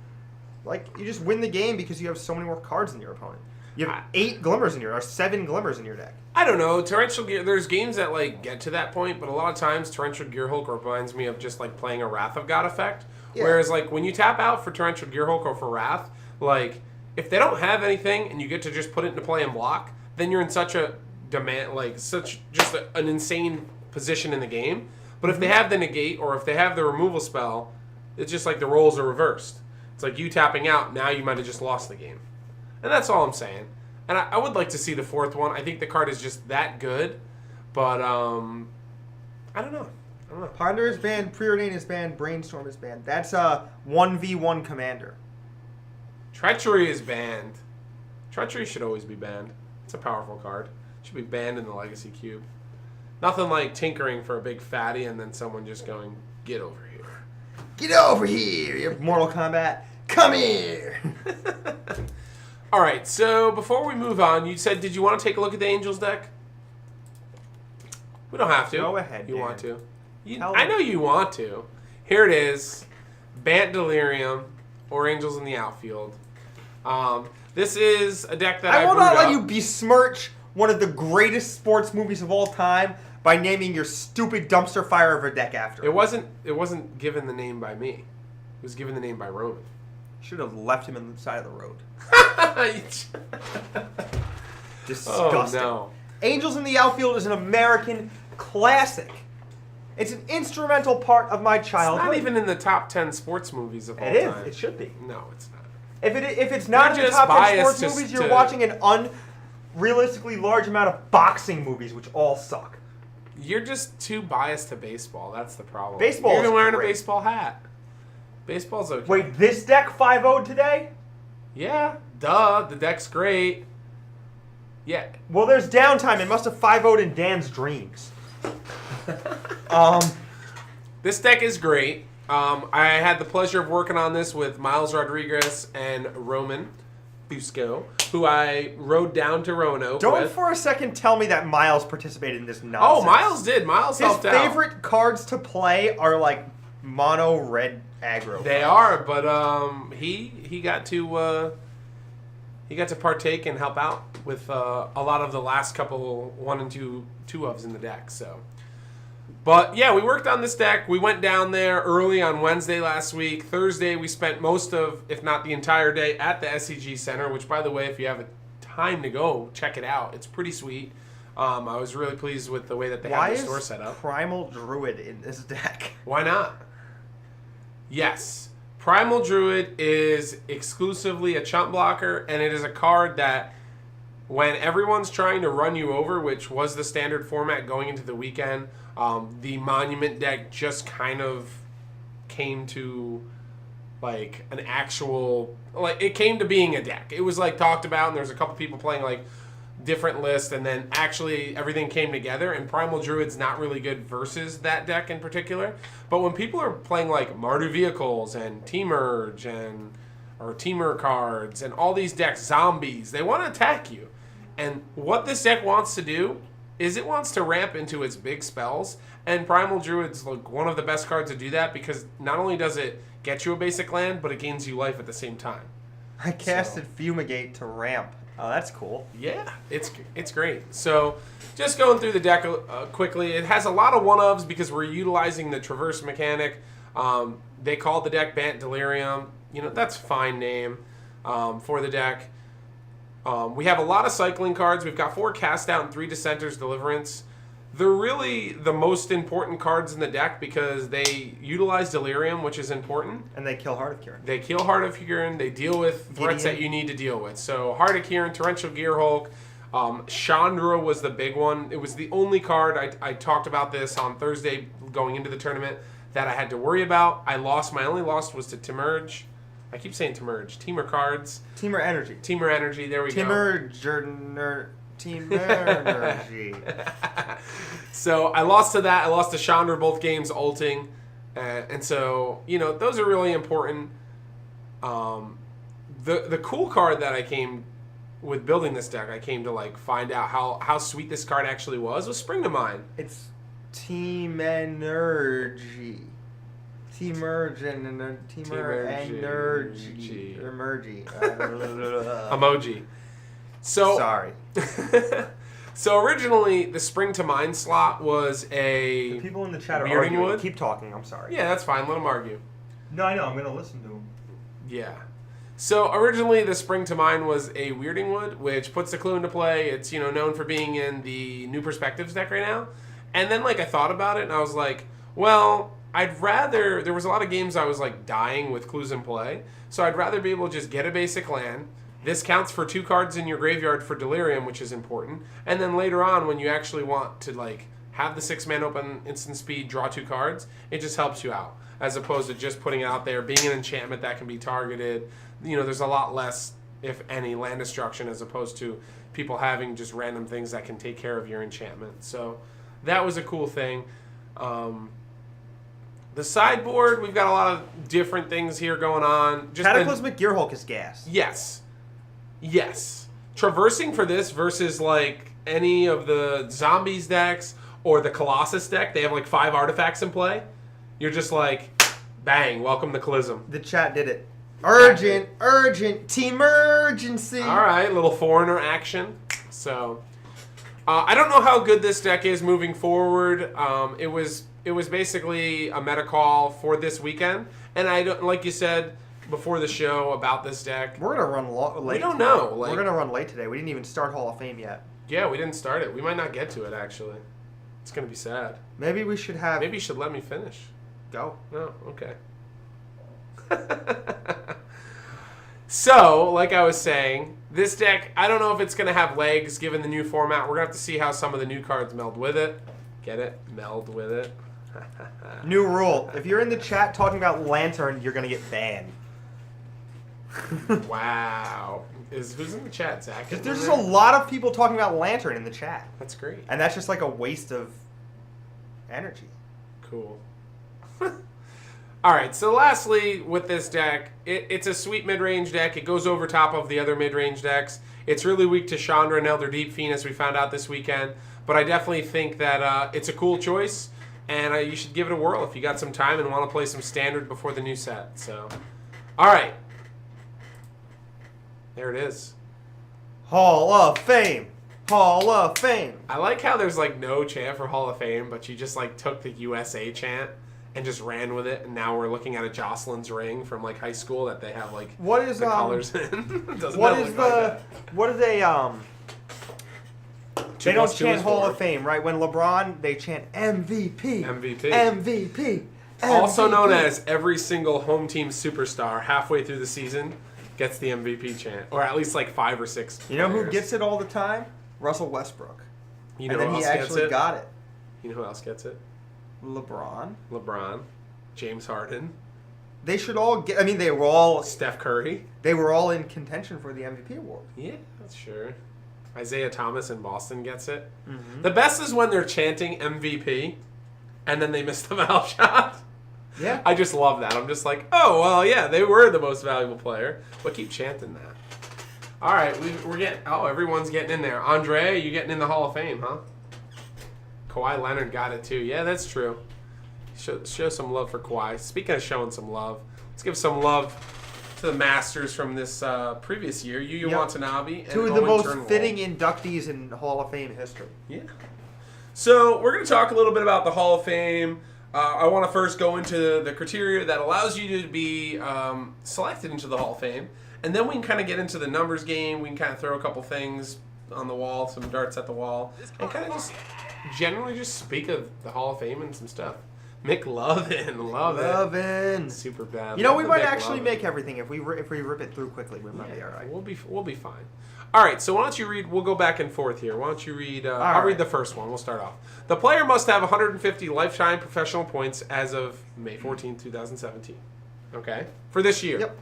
Speaker 2: Like, you just win the game because you have so many more cards than your opponent. You have 8 Glimmers in or 7 Glimmers in your deck.
Speaker 1: I don't know. Torrential Gear, there's games that, like, get to that point, but a lot of times Torrential Gear Hulk reminds me of just, like, playing a Wrath of God effect. Yeah. Whereas, like, when you tap out for Torrential Gear Hulk or for Wrath, like, if they don't have anything and you get to just put it into play and block, then you're in such a demand, like, an insane position in the game. But if they have the negate or if they have the removal spell, it's just like the roles are reversed. It's like you tapping out, now you might have just lost the game. And that's all I'm saying. And I would like to see the 4th one. I think the card is just that good. But, I don't know.
Speaker 2: Ponder is banned, Preordain is banned, Brainstorm is banned. That's a 1v1 commander.
Speaker 1: Treachery is banned. Treachery should always be banned. It's a powerful card. It should be banned in the Legacy Cube. Nothing like tinkering for a big fatty and then someone just going, get over here.
Speaker 2: Get over here, you Mortal Kombat. Come here.
Speaker 1: All right, so before we move on, you said, did you want to take a look at the Angels deck? We don't have to.
Speaker 2: Go ahead,
Speaker 1: You
Speaker 2: Dan.
Speaker 1: want to. I know you want to. Here it is. Bant Delirium or Angels in the Outfield. This is a deck that I
Speaker 2: will
Speaker 1: brewed
Speaker 2: not let
Speaker 1: up.
Speaker 2: you besmirch one of the greatest sports movies of all time by naming your stupid dumpster fire of a deck after
Speaker 1: It wasn't given the name by me. It was given the name by Roman.
Speaker 2: Should have left him on the side of the road. Disgusting.
Speaker 1: Oh, no.
Speaker 2: Angels in the Outfield is an American classic. It's an instrumental part of my childhood.
Speaker 1: It's not even in the top 10 sports movies of all time.
Speaker 2: It should be.
Speaker 1: No, it's not.
Speaker 2: If it's not in the top 10 sports movies, you're watching an realistically large amount of boxing movies, which all suck.
Speaker 1: You're just too biased to baseball. That's the problem.
Speaker 2: Baseball
Speaker 1: You're
Speaker 2: is
Speaker 1: even wearing
Speaker 2: great.
Speaker 1: a baseball hat. Baseball's okay.
Speaker 2: Wait, this deck 5-0'd today?
Speaker 1: Yeah, duh. The deck's great. Yeah.
Speaker 2: Well, there's downtime. It must have 5-0'd in Dan's dreams.
Speaker 1: This deck is great. I had the pleasure of working on this with Miles Rodriguez and Roman Busco, who I rode down to Roanoke
Speaker 2: Don't
Speaker 1: with.
Speaker 2: for a second tell me that Miles participated in this
Speaker 1: Oh,
Speaker 2: nonsense.
Speaker 1: Miles did. Miles
Speaker 2: His
Speaker 1: helped out.
Speaker 2: favorite cards to play are like mono red aggro.
Speaker 1: They are, but he got to partake and help out with a lot of the last couple 1 and 2 ofs in the deck. So, but yeah, we worked on this deck. We went down there early on Wednesday last week. Thursday, we spent most of, if not the entire day, at the SCG Center. Which, by the way, if you have time to go, check it out. It's pretty sweet. I was really pleased with the way that they have the store set up.
Speaker 2: Primal Druid in this deck?
Speaker 1: Why not? Yes. Primal Druid is exclusively a chump blocker, and it is a card that when everyone's trying to run you over, which was the standard format going into the weekend, the Monument deck just kind of came to like an actual, like it came to being a deck. It was like talked about, and there's a couple people playing like different lists, and then actually everything came together, and Primal Druid's not really good versus that deck in particular. But when people are playing like Mardu Vehicles and T-Merge and or Teamer cards and all these decks, zombies, they want to attack you. And what this deck wants to do is it wants to ramp into its big spells, and Primal Druid's like one of the best cards to do that, because not only does it get you a basic land, but it gains you life at the same time.
Speaker 2: I casted Fumigate to ramp. Oh, that's cool.
Speaker 1: Yeah, it's great. So, just going through the deck quickly, it has a lot of one-ofs because we're utilizing the Traverse mechanic. They called the deck Bant Delirium. You know, that's a fine name for the deck. We have a lot of cycling cards. We've got 4 Cast Out and 3 Dissenters Deliverance. They're really the most important cards in the deck because they utilize Delirium, which is important.
Speaker 2: And they kill Heart of Kieran.
Speaker 1: They kill Heart of Kieran. They deal with threats that you need to deal with. So Heart of Kieran, Torrential Gearhulk, Chandra was the big one. It was the only card, I talked about this on Thursday going into the tournament, that I had to worry about. I lost. My only loss was to Temerge. I keep saying Temerge. Teamer cards.
Speaker 2: Teamer Energy.
Speaker 1: Teamer Energy. There we go.
Speaker 2: Teamer Energy.
Speaker 1: So I lost to that. I lost to Chandra both games ulting. And so, you know, those are really important. The cool card that I came with building this deck, I came to like find out how sweet this card actually was Spring to Mind.
Speaker 2: It's Team Energy. Teamer Energy.
Speaker 1: Emoji. So
Speaker 2: sorry.
Speaker 1: So originally, the Spring to Mind slot was a
Speaker 2: The people in the chat are
Speaker 1: Weirding
Speaker 2: arguing.
Speaker 1: Wood?
Speaker 2: Keep talking. I'm sorry.
Speaker 1: Yeah, that's fine. Let them argue.
Speaker 2: No, I know. I'm gonna listen to them.
Speaker 1: Yeah. So originally, the Spring to Mind was a Weirding Wood, which puts the clue into play. It's, you know, known for being in the New Perspectives deck right now. And then, like, I thought about it, and I was like, well, I'd rather... There was a lot of games I was, like, dying with clues in play. So I'd rather be able to just get a basic land. This counts for 2 cards in your graveyard for Delirium, which is important. And then later on, when you actually want to, like, have the 6-man open instant speed, draw 2 cards, it just helps you out. As opposed to just putting it out there, being an enchantment that can be targeted. You know, there's a lot less, if any, land destruction as opposed to people having just random things that can take care of your enchantment. So that was a cool thing. The sideboard, we've got a lot of different things here going on. Just
Speaker 2: Cataclysmic Gearhulk is gas.
Speaker 1: Yes. Yes. Traversing for this versus like any of the Zombies decks or the Colossus deck, they have like 5 artifacts in play. You're just like, bang, welcome to Colosseum.
Speaker 2: The chat did it. Urgent, teamergency.
Speaker 1: All right, little foreigner action. So, I don't know how good this deck is moving forward. It was basically a meta call for this weekend, and I don't, like you said before the show about this deck.
Speaker 2: We're gonna run late.
Speaker 1: We don't know.
Speaker 2: We're gonna run late today. We didn't even start Hall of Fame yet.
Speaker 1: Yeah, we didn't start it. We might not get to it actually. It's gonna be sad.
Speaker 2: Maybe we should have.
Speaker 1: Maybe you should let me finish.
Speaker 2: Go.
Speaker 1: No, okay. So, like I was saying, This deck, I don't know if it's going to have legs given the new format. We're going to have to see how some of the new cards meld with it. Get it? Meld with it.
Speaker 2: New rule. If you're in the chat talking about Lantern, you're going to get banned.
Speaker 1: Wow. Who's in the chat, Zach?
Speaker 2: There's just a lot of people talking about Lantern in the chat.
Speaker 1: That's great.
Speaker 2: And that's just like a waste of energy.
Speaker 1: Cool. All right, so lastly with this deck, it's a sweet mid-range deck. It goes over top of the other mid-range decks. It's really weak to Chandra and Elder Deep Fiend, as we found out this weekend. But I definitely think that it's a cool choice, and you should give it a whirl if you got some time and want to play some Standard before the new set. So, all right. There it is.
Speaker 2: Hall of Fame. Hall of Fame.
Speaker 1: I like how there's like no chant for Hall of Fame, but you just like took the USA chant and just ran with it, and now we're looking at a Jocelyn's ring from like high school that they have like
Speaker 2: what is
Speaker 1: the colors in.
Speaker 2: What is the what are they they don't chant Hall of Fame, right? When LeBron, they chant MVP.
Speaker 1: MVP.
Speaker 2: MVP.
Speaker 1: Also known as every single home team superstar halfway through the season gets the MVP chant, or at least like 5 or 6.
Speaker 2: You know who gets it all the time? Russell Westbrook.
Speaker 1: You know
Speaker 2: and then
Speaker 1: who
Speaker 2: he
Speaker 1: else gets
Speaker 2: actually
Speaker 1: it?
Speaker 2: got it.
Speaker 1: You know who else gets it?
Speaker 2: LeBron.
Speaker 1: James Harden.
Speaker 2: They should all get. I mean, they were all.
Speaker 1: Steph Curry.
Speaker 2: They were all in contention for the MVP award.
Speaker 1: Yeah, that's sure. Isaiah Thomas in Boston gets it.
Speaker 2: Mm-hmm.
Speaker 1: The best is when they're chanting MVP, and then they miss the foul shot.
Speaker 2: Yeah.
Speaker 1: I just love that. I'm just like, oh well, yeah, they were the most valuable player, but keep chanting that. All right, we're getting. Oh, everyone's getting in there. Andre, you getting in the Hall of Fame, huh? Kawhi Leonard got it too. Yeah, that's true. Show some love for Kawhi. Speaking of showing some love, let's give some love to the Masters from this previous year. Yuya Watanabe and
Speaker 2: two of the
Speaker 1: Owen
Speaker 2: most
Speaker 1: Turnbull.
Speaker 2: fitting inductees in Hall of Fame history.
Speaker 1: Yeah. So we're going to talk a little bit about the Hall of Fame. I want to first go into the criteria that allows you to be selected into the Hall of Fame. And then we can kind of get into the numbers game. We can kind of throw a couple things on the wall, some darts at the wall, and kind of just generally just speak of the Hall of Fame and some stuff. McLovin, love it. Super bad.
Speaker 2: You know, we might actually make everything if we rip it through quickly. We might be all right.
Speaker 1: We'll be fine. All right, so why don't you read? We'll go back and forth here. Why don't you read? I'll read the first one. We'll start off. The player must have 150 lifetime professional points as of May 14, 2017. Okay, for this year.
Speaker 2: Yep.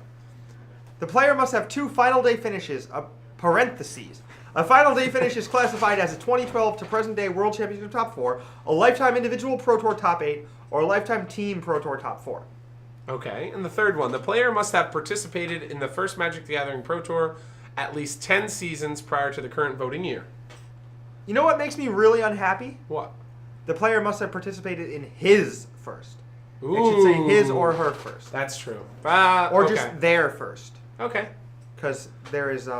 Speaker 2: The player must have 2 final day finishes. Parentheses. A final day finish is classified as a 2012 to present day World Championship Top 4, a lifetime individual Pro Tour Top 8, or a lifetime team Pro Tour Top 4.
Speaker 1: Okay, and the third one. The player must have participated in the first Magic the Gathering Pro Tour at least 10 seasons prior to the current voting year.
Speaker 2: You know what makes me really unhappy?
Speaker 1: What?
Speaker 2: The player must have participated in his first.
Speaker 1: Ooh.
Speaker 2: It should say his or her first.
Speaker 1: That's true.
Speaker 2: Or just their first.
Speaker 1: Okay.
Speaker 2: Because there is...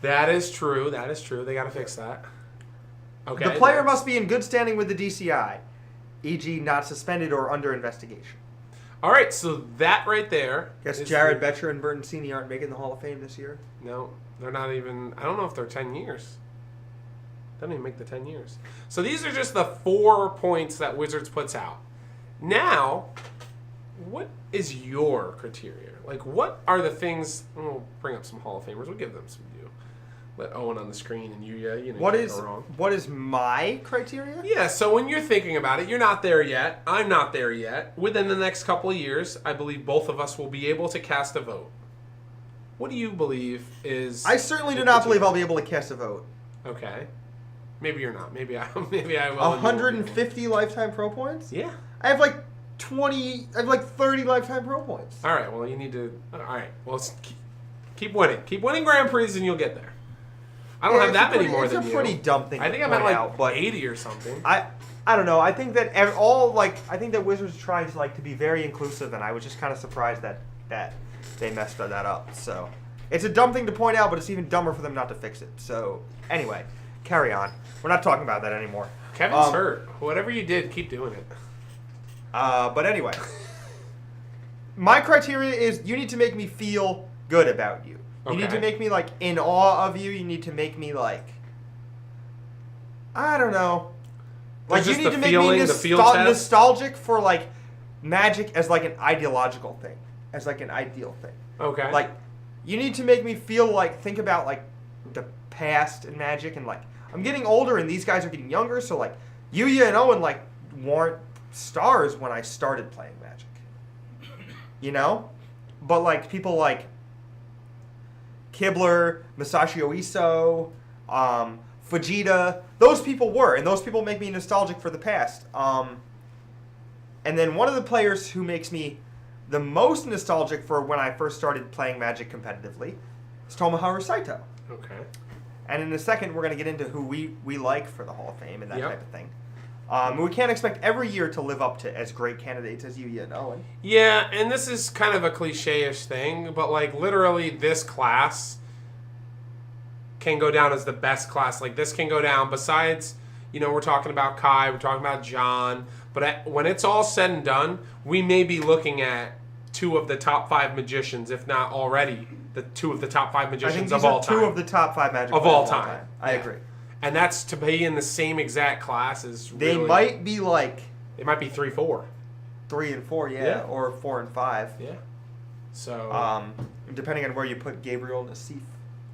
Speaker 1: That is true. That is true. They got to fix that. Okay.
Speaker 2: The player must be in good standing with the DCI, e.g. not suspended or under investigation.
Speaker 1: All right, so that right there.
Speaker 2: Guess Jared Betcher and Bertoncini aren't making the Hall of Fame this year?
Speaker 1: No, they're not even. I don't know if they're 10 years. They don't even make the 10 years. So these are just the 4 points that Wizards puts out. Now, what is your criteria? Like, what are the things? We'll bring up some Hall of Famers. We'll give them some due. Let Owen on the screen and you know,
Speaker 2: what is my criteria?
Speaker 1: Yeah, so when you're thinking about it, you're not there yet. I'm not there yet. Within the next couple of years, I believe both of us will be able to cast a vote. What do you believe is...
Speaker 2: I certainly do not believe I'll be able to cast a vote.
Speaker 1: Okay. Maybe you're not. Maybe I will.
Speaker 2: 150 lifetime pro points?
Speaker 1: Yeah.
Speaker 2: I have like 30 lifetime pro points.
Speaker 1: All right, well, you need to... All right, well, keep winning. Keep winning Grand Prix and you'll get there. I don't have that many more than you.
Speaker 2: It's a pretty dumb thing.
Speaker 1: I think I'm at like 80 or something.
Speaker 2: I don't know. I think that I think that Wizards tries to be very inclusive, and I was just kind of surprised that they messed that up. So it's a dumb thing to point out, but it's even dumber for them not to fix it. So anyway, carry on. We're not talking about that anymore.
Speaker 1: Kevin's hurt. Whatever you did, keep doing it.
Speaker 2: But anyway, my criteria is you need to make me feel good about you. You need to make me in awe of you. You need to make me I don't know. You need to make me nostalgic for Magic as an ideological thing, as an ideal thing.
Speaker 1: Okay.
Speaker 2: you need to make me feel like, think about like the past in Magic, and like I'm getting older and these guys are getting younger, so like Yuya and Owen like weren't stars when I started playing Magic. You know? But like people like Kibler, Masashi Oiso, Fujita, those people were, and those people make me nostalgic for the past. And then one of the players who makes me the most nostalgic for when I first started playing Magic competitively is Tomoharu Saito.
Speaker 1: Okay.
Speaker 2: And in a second, we're going to get into who we like for the Hall of Fame and that
Speaker 1: Yep.
Speaker 2: type of thing. We can't expect every year to live up to as great candidates as Yuya and Owen.
Speaker 1: Yeah, and this is kind of a cliche-ish thing, but like literally this class can go down as the best class. Like this can go down besides, we're talking about Kai, we're talking about John, but when it's all said and done, we may be looking at two of the top 5 magicians, if not already the two of the top 5 magicians of all time.
Speaker 2: Two of the top 5 Magic
Speaker 1: of
Speaker 2: players
Speaker 1: all time.
Speaker 2: I agree.
Speaker 1: And that's to be in the same exact class is really...
Speaker 2: They might be like...
Speaker 1: It might be 3-4.
Speaker 2: 3 and 4, yeah. Or 4 and 5.
Speaker 1: Yeah. So...
Speaker 2: depending on where you put Gabriel Nassif.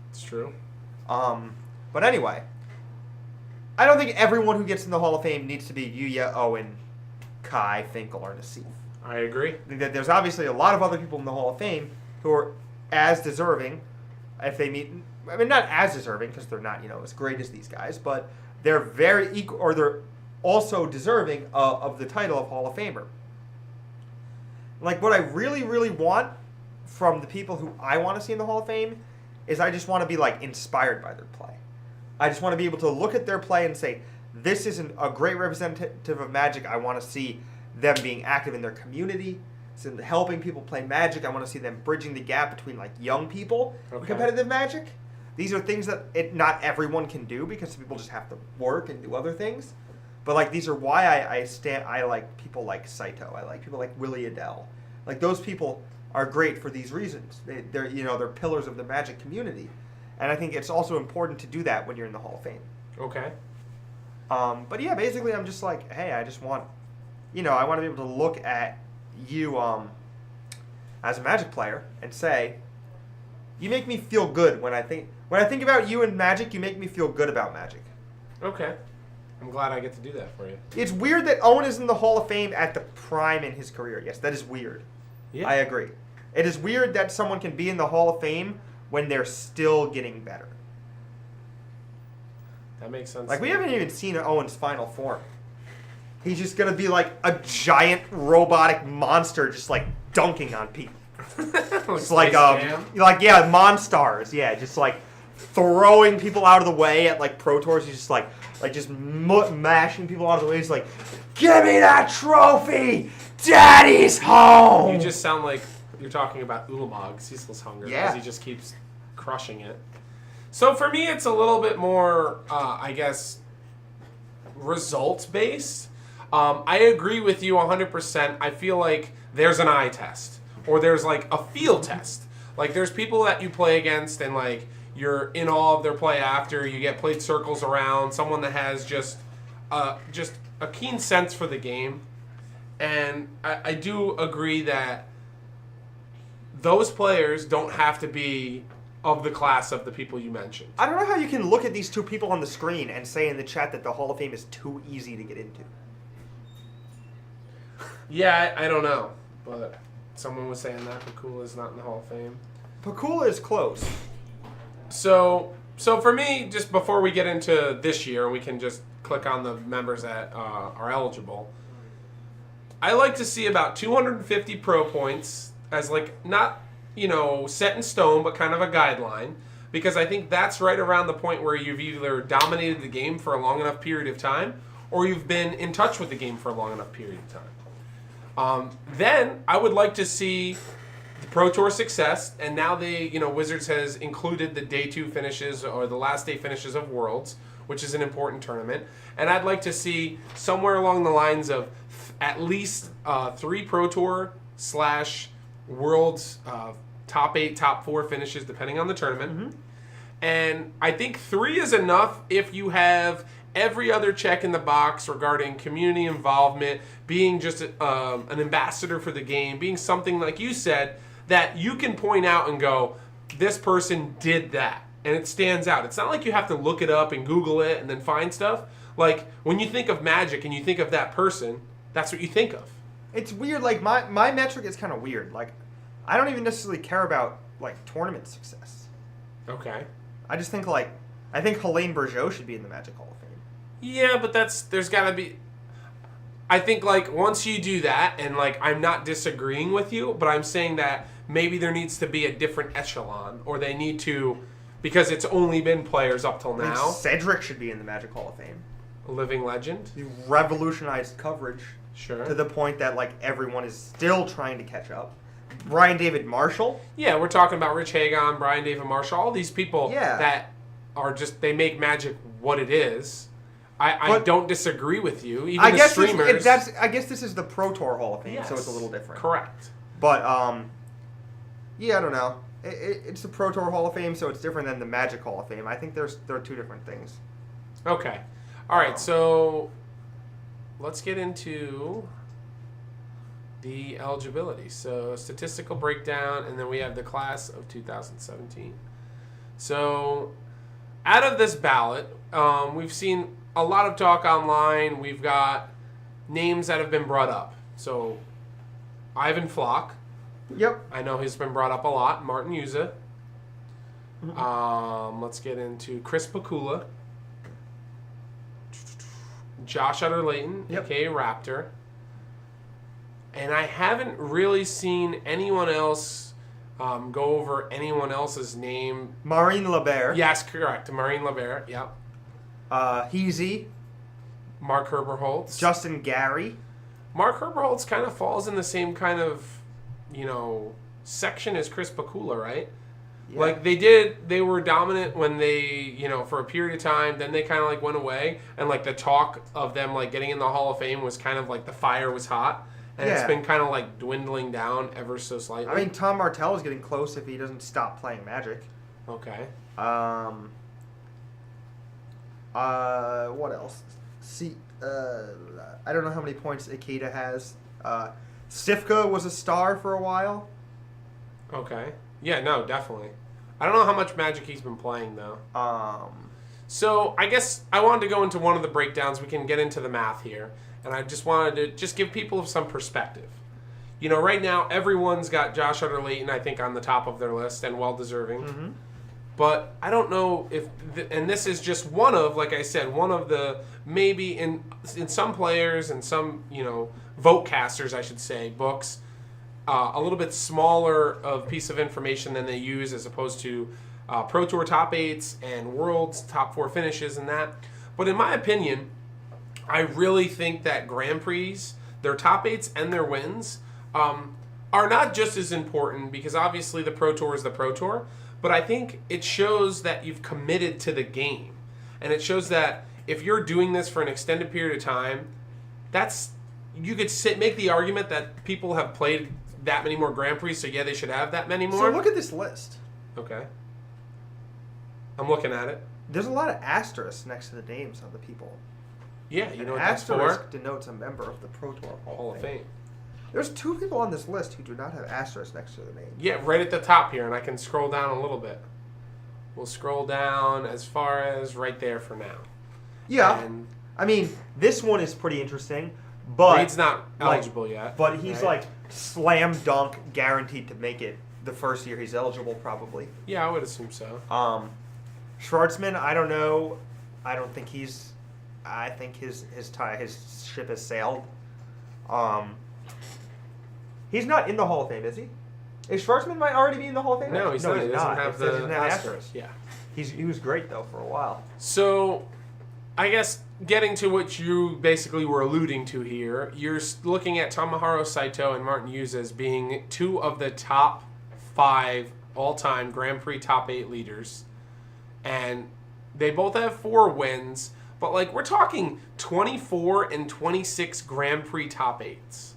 Speaker 1: It's true.
Speaker 2: But anyway, I don't think everyone who gets in the Hall of Fame needs to be Yuya, Owen, Kai, Finkel, or Nassif.
Speaker 1: I agree.
Speaker 2: I think that there's obviously a lot of other people in the Hall of Fame who are as deserving, if they meet... I mean, not as deserving, because they're not, as great as these guys, but they're very equal, or they're also deserving of the title of Hall of Famer. Like, what I really, really want from the people who I want to see in the Hall of Fame is I just want to be, like, inspired by their play. I just want to be able to look at their play and say, this is a great representative of Magic. I want to see them being active in their community, so helping people play Magic. I want to see them bridging the gap between, like, young people and competitive Magic. These are things that not everyone can do because people just have to work and do other things. But like these are why I like people like Saito. I like people like Willie Adele. Like those people are great for these reasons. They're pillars of the Magic community, and I think it's also important to do that when you're in the Hall of Fame.
Speaker 1: Okay.
Speaker 2: But yeah, basically I'm just like, hey, I just want, I want to be able to look at you as a Magic player and say, you make me feel good when I think about you and Magic. You make me feel good about Magic.
Speaker 1: Okay. I'm glad I get to do that for you.
Speaker 2: It's weird that Owen is in the Hall of Fame at the prime in his career. Yes, that is weird.
Speaker 1: Yeah.
Speaker 2: I agree. It is weird that someone can be in the Hall of Fame when they're still getting better.
Speaker 1: That makes sense.
Speaker 2: Like, we haven't even seen Owen's final form. He's just going to be like a giant robotic monster just like dunking on people. It's like Monstars, yeah, just like throwing people out of the way at like Pro Tours. He's just like mashing people out of the way. He's like, give me that trophy, Daddy's home.
Speaker 1: You just sound like you're talking about Ulamog, Ceaseless Hunger,
Speaker 2: yeah,
Speaker 1: because he just keeps crushing it. So for me, it's a little bit more, I guess, results based. I agree with you 100%. I feel like there's an eye test. Or there's like a feel test. Like there's people that you play against and like you're in awe of their play after. You get played circles around. Someone that has just a keen sense for the game. And I do agree that those players don't have to be of the class of the people you mentioned.
Speaker 2: I don't know how you can look at these two people on the screen and say in the chat that the Hall of Fame is too easy to get into.
Speaker 1: Yeah, I don't know. But... someone was saying that Pakula is not in the Hall of Fame.
Speaker 2: Pakula is close.
Speaker 1: So for me, just before we get into this year, we can just click on the members that are eligible. I like to see about 250 pro points as like not, set in stone, but kind of a guideline. Because I think that's right around the point where you've either dominated the game for a long enough period of time, or you've been in touch with the game for a long enough period of time. Then I would like to see the Pro Tour success, and now Wizards has included the day 2 finishes or the last day finishes of Worlds, which is an important tournament. And I'd like to see somewhere along the lines of at least 3 Pro Tour / Worlds top 8, top 4 finishes, depending on the tournament. Mm-hmm. And I think 3 is enough if you have every other check in the box regarding community involvement, being just an ambassador for the game, being something like you said that you can point out and go, this person did that, and it stands out. It's not like you have to look it up and Google it and then find stuff. Like, when you think of Magic and you think of that person, that's what you think of.
Speaker 2: It's weird. Like, my metric is kind of weird. Like, I don't even necessarily care about, like, tournament success.
Speaker 1: Okay.
Speaker 2: I just think, like, I think Helene Bergeau should be in the Magic Hall of Fame.
Speaker 1: Yeah, but there's got to be... I think, like, once you do that, and, like, I'm not disagreeing with you, but I'm saying that maybe there needs to be a different echelon, or they need to, because it's only been players up till
Speaker 2: I
Speaker 1: now.
Speaker 2: think Cedric should be in the Magic Hall of Fame.
Speaker 1: A living legend.
Speaker 2: He revolutionized coverage
Speaker 1: Sure.
Speaker 2: to the point that, like, everyone is still trying to catch up. Brian David Marshall.
Speaker 1: Yeah, we're talking about Rich Hagon, Brian David Marshall, all these people that are just, they make Magic what it is. I don't disagree with you. Even the streamers.
Speaker 2: I guess this is the Pro Tour Hall of Fame,
Speaker 1: Yes,
Speaker 2: so it's a little different.
Speaker 1: Correct.
Speaker 2: But, yeah, I don't know. It's the Pro Tour Hall of Fame, so it's different than the Magic Hall of Fame. I think they're two different things.
Speaker 1: Okay. All right, so let's get into the eligibility. So statistical breakdown, and then we have the class of 2017. So out of this ballot, we've seen a lot of talk online. We've got names that have been brought up. So Ivan Flock.
Speaker 2: Yep.
Speaker 1: I know he's been brought up a lot. Martin Yuza. Let's get into Chris Pakula. Josh Utter-Layton, a.k.a. Raptor. And I haven't really seen anyone else go over anyone else's name.
Speaker 2: Maureen Lebert.
Speaker 1: Yes, correct. Maureen Lebert, yep.
Speaker 2: Heezy.
Speaker 1: Mark Herberholtz.
Speaker 2: Justin Gary.
Speaker 1: Mark Herberholtz kind of falls in the same kind of, section as Chris Pakula, right? Yeah. Like, they were dominant when they, for a period of time, then they kind of, like, went away, and, like, the talk of them, like, getting in the Hall of Fame was kind of, like, the fire was hot, and it's been kind of, like, dwindling down ever so slightly.
Speaker 2: I mean, Tom Martell is getting close if he doesn't stop playing Magic.
Speaker 1: Okay.
Speaker 2: What else? See, I don't know how many points Ikeda has. Sifka was a star for a while.
Speaker 1: Okay. Yeah, no, definitely. I don't know how much Magic he's been playing, though. So, I guess I wanted to go into one of the breakdowns. We can get into the math here. And I just wanted to just give people some perspective. Right now, everyone's got Josh Utter-Layton, I think, on the top of their list, and well-deserving. Mm-hmm. But I don't know if... and this is just one of, like I said, one of the... maybe in some players and some, vote casters, I should say, books... a little bit smaller of piece of information than they use as opposed to Pro Tour top 8s and World's top 4 finishes and that. But in my opinion, I really think that Grand Prix, their top 8s and their wins, are not just as important because obviously the Pro Tour is the Pro Tour, but I think it shows that you've committed to the game. And it shows that if you're doing this for an extended period of time, you could make the argument that people have played that many more Grand Prix, so yeah, they should have that many more.
Speaker 2: So look at this list.
Speaker 1: Okay. I'm looking at it.
Speaker 2: There's a lot of asterisks next to the names of the people.
Speaker 1: Yeah, you know what
Speaker 2: that's for?
Speaker 1: Asterisk
Speaker 2: denotes a member of the Pro Tour
Speaker 1: Hall of Fame.
Speaker 2: There's 2 people on this list who do not have asterisks next to their name.
Speaker 1: Yeah, right at the top here, and I can scroll down a little bit. We'll scroll down as far as right there for now.
Speaker 2: Yeah.
Speaker 1: And
Speaker 2: I mean, this one is pretty interesting, but...
Speaker 1: Reed's not eligible yet.
Speaker 2: But he's slam dunk guaranteed to make it the first year he's eligible, probably.
Speaker 1: Yeah, I would assume so.
Speaker 2: Schwartzman, I don't know. I don't think he's... I think his ship has sailed. He's not in the Hall of Fame, is he? Is Schwartzman might already be in the Hall of Fame?
Speaker 1: No, he's not. He doesn't have the
Speaker 2: asterisk.
Speaker 1: Yeah.
Speaker 2: He was great, though, for a while.
Speaker 1: So, I guess getting to what you basically were alluding to here, you're looking at Tomohiro Saito and Martin Yuza as being 2 of the top 5 all-time Grand Prix top 8 leaders. And they both have 4 wins, but we're talking 24 and 26 Grand Prix top 8s.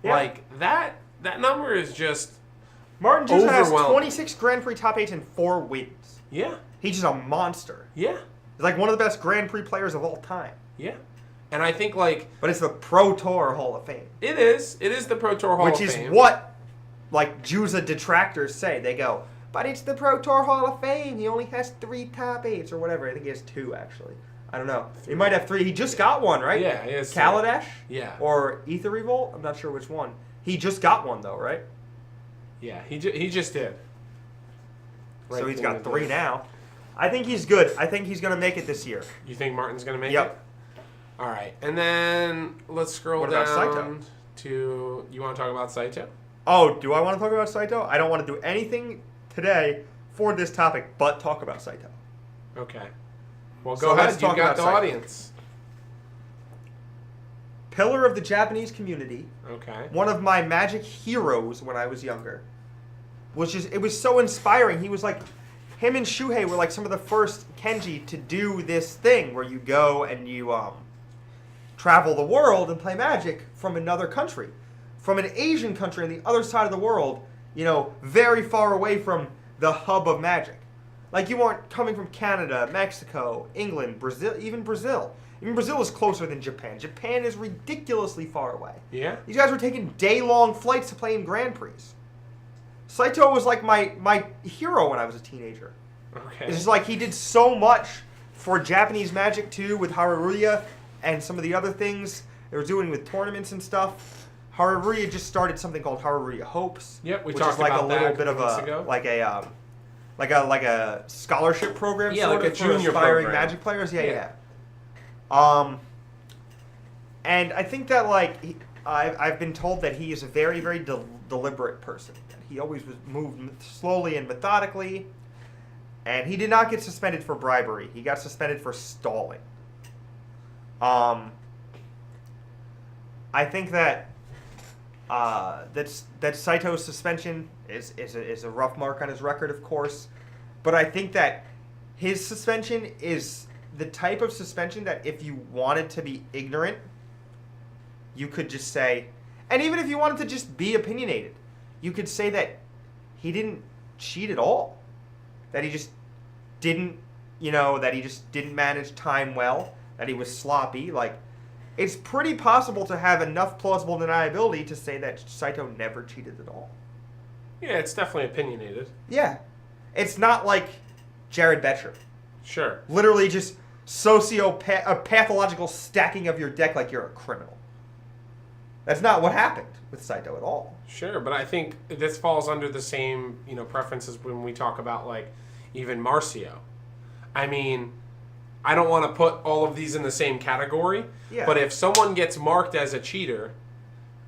Speaker 1: Yeah. That number is just
Speaker 2: Martin Yuza has 26 Grand Prix top 8s and 4 wins.
Speaker 1: Yeah.
Speaker 2: He's just a monster.
Speaker 1: Yeah.
Speaker 2: He's one of the best Grand Prix players of all time.
Speaker 1: Yeah. And I think
Speaker 2: But it's the Pro Tour Hall of Fame.
Speaker 1: It is. It is the Pro Tour Hall of Fame.
Speaker 2: Which is what Yuza detractors say. They go, but it's the Pro Tour Hall of Fame. He only has 3 top 8s or whatever. I think he has 2, actually. I don't know. He might have 3. He just got one, right?
Speaker 1: Yeah, he has
Speaker 2: Kaladesh?
Speaker 1: Yeah.
Speaker 2: Or Ether Revolt? I'm not sure which one. He just got one, though, right?
Speaker 1: Yeah, he just did.
Speaker 2: So he's got 3 now. I think he's good. I think he's going to make it this year.
Speaker 1: You think Martin's going to make
Speaker 2: Yep.
Speaker 1: it? All right. And then let's scroll
Speaker 2: What
Speaker 1: down
Speaker 2: about Saito?
Speaker 1: to... You want to talk about Saito?
Speaker 2: Oh, do I want to talk about Saito? I don't want to do anything today for this topic but talk about Saito.
Speaker 1: Okay. Well,
Speaker 2: So
Speaker 1: go
Speaker 2: let's
Speaker 1: ahead. You
Speaker 2: talk
Speaker 1: got
Speaker 2: about
Speaker 1: the
Speaker 2: Saito.
Speaker 1: audience.
Speaker 2: Pillar of the Japanese community.
Speaker 1: Okay.
Speaker 2: One of my Magic heroes when I was younger. It was so inspiring. He was like, him and Shuhei were like some of the first Kenji to do this thing where you go and you travel the world and play Magic from another country. From an Asian country on the other side of the world, very far away from the hub of Magic. Like you weren't coming from Canada, Mexico, England, Brazil, even Brazil. Even Brazil is closer than Japan. Japan is ridiculously far away.
Speaker 1: Yeah?
Speaker 2: These guys were taking day-long flights to play in Grand Prix. Saito was like my hero when I was a teenager.
Speaker 1: Okay.
Speaker 2: It's just like he did so much for Japanese Magic too with Haruruya and some of the other things they were doing with tournaments and stuff. Haruruya just started something called Haruruya Hopes.
Speaker 1: Yep, we
Speaker 2: which
Speaker 1: talked
Speaker 2: is like
Speaker 1: about
Speaker 2: a little
Speaker 1: that
Speaker 2: bit of
Speaker 1: weeks
Speaker 2: a
Speaker 1: ago.
Speaker 2: like a scholarship program,
Speaker 1: Yeah,
Speaker 2: sort
Speaker 1: like
Speaker 2: of,
Speaker 1: a
Speaker 2: for
Speaker 1: junior
Speaker 2: aspiring
Speaker 1: program.
Speaker 2: Magic players.
Speaker 1: Yeah.
Speaker 2: Yeah. And I think that I've been told that he is a very, very deliberate person. He always moved slowly and methodically, and he did not get suspended for bribery. He got suspended for stalling. I think that that Saito's suspension is a rough mark on his record, of course, but I think that his suspension is the type of suspension that if you wanted to be ignorant, you could just say, and even if you wanted to just be opinionated, you could say that he didn't cheat at all, that he just didn't manage time well, that he was sloppy. Like, it's pretty possible to have enough plausible deniability to say that Saito never cheated at all.
Speaker 1: Yeah, it's definitely opinionated.
Speaker 2: Yeah. It's not like Jared Betcher.
Speaker 1: Sure.
Speaker 2: Literally just a pathological stacking of your deck like you're a criminal. That's not what happened with Saito at all.
Speaker 1: Sure, but I think this falls under the same, preferences when we talk about, even Marcio. I mean, I don't want to put all of these in the same category, but if someone gets marked as a cheater,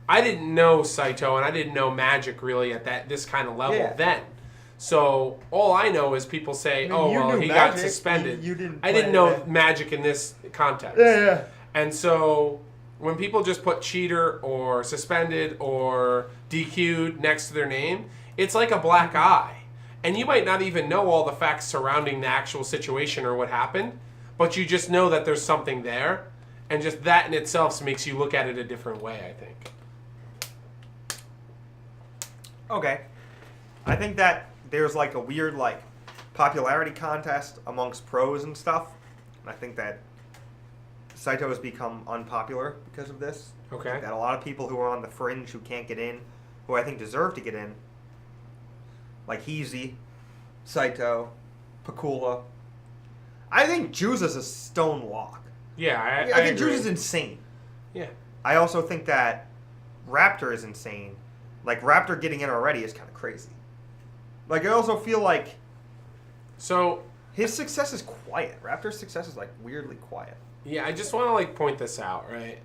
Speaker 1: I didn't know Saito and I didn't know Magic really at this kind of level then. So all I know is people say, he got suspended. I didn't know Magic in this context.
Speaker 2: Yeah.
Speaker 1: And so when people just put cheater or suspended or DQ'd next to their name, it's like a black eye. And you might not even know all the facts surrounding the actual situation or what happened, but you just know that there's something there. And just that in itself makes you look at it a different way, I think.
Speaker 2: Okay. I think that there's a weird popularity contest amongst pros and stuff. And I think that Saito has become unpopular because of this.
Speaker 1: Okay.
Speaker 2: I think that a lot of people who are on the fringe who can't get in, who I think deserve to get in, like Heezy, Saito, Pakula. I think Juice is a stone lock.
Speaker 1: Yeah,
Speaker 2: I think
Speaker 1: agree.
Speaker 2: Juice is insane.
Speaker 1: Yeah.
Speaker 2: I also think that Raptor is insane. Raptor getting in already is kind of crazy. I also feel like his success is quiet. Raptor's success is weirdly quiet.
Speaker 1: Yeah, I just want to point this out, right?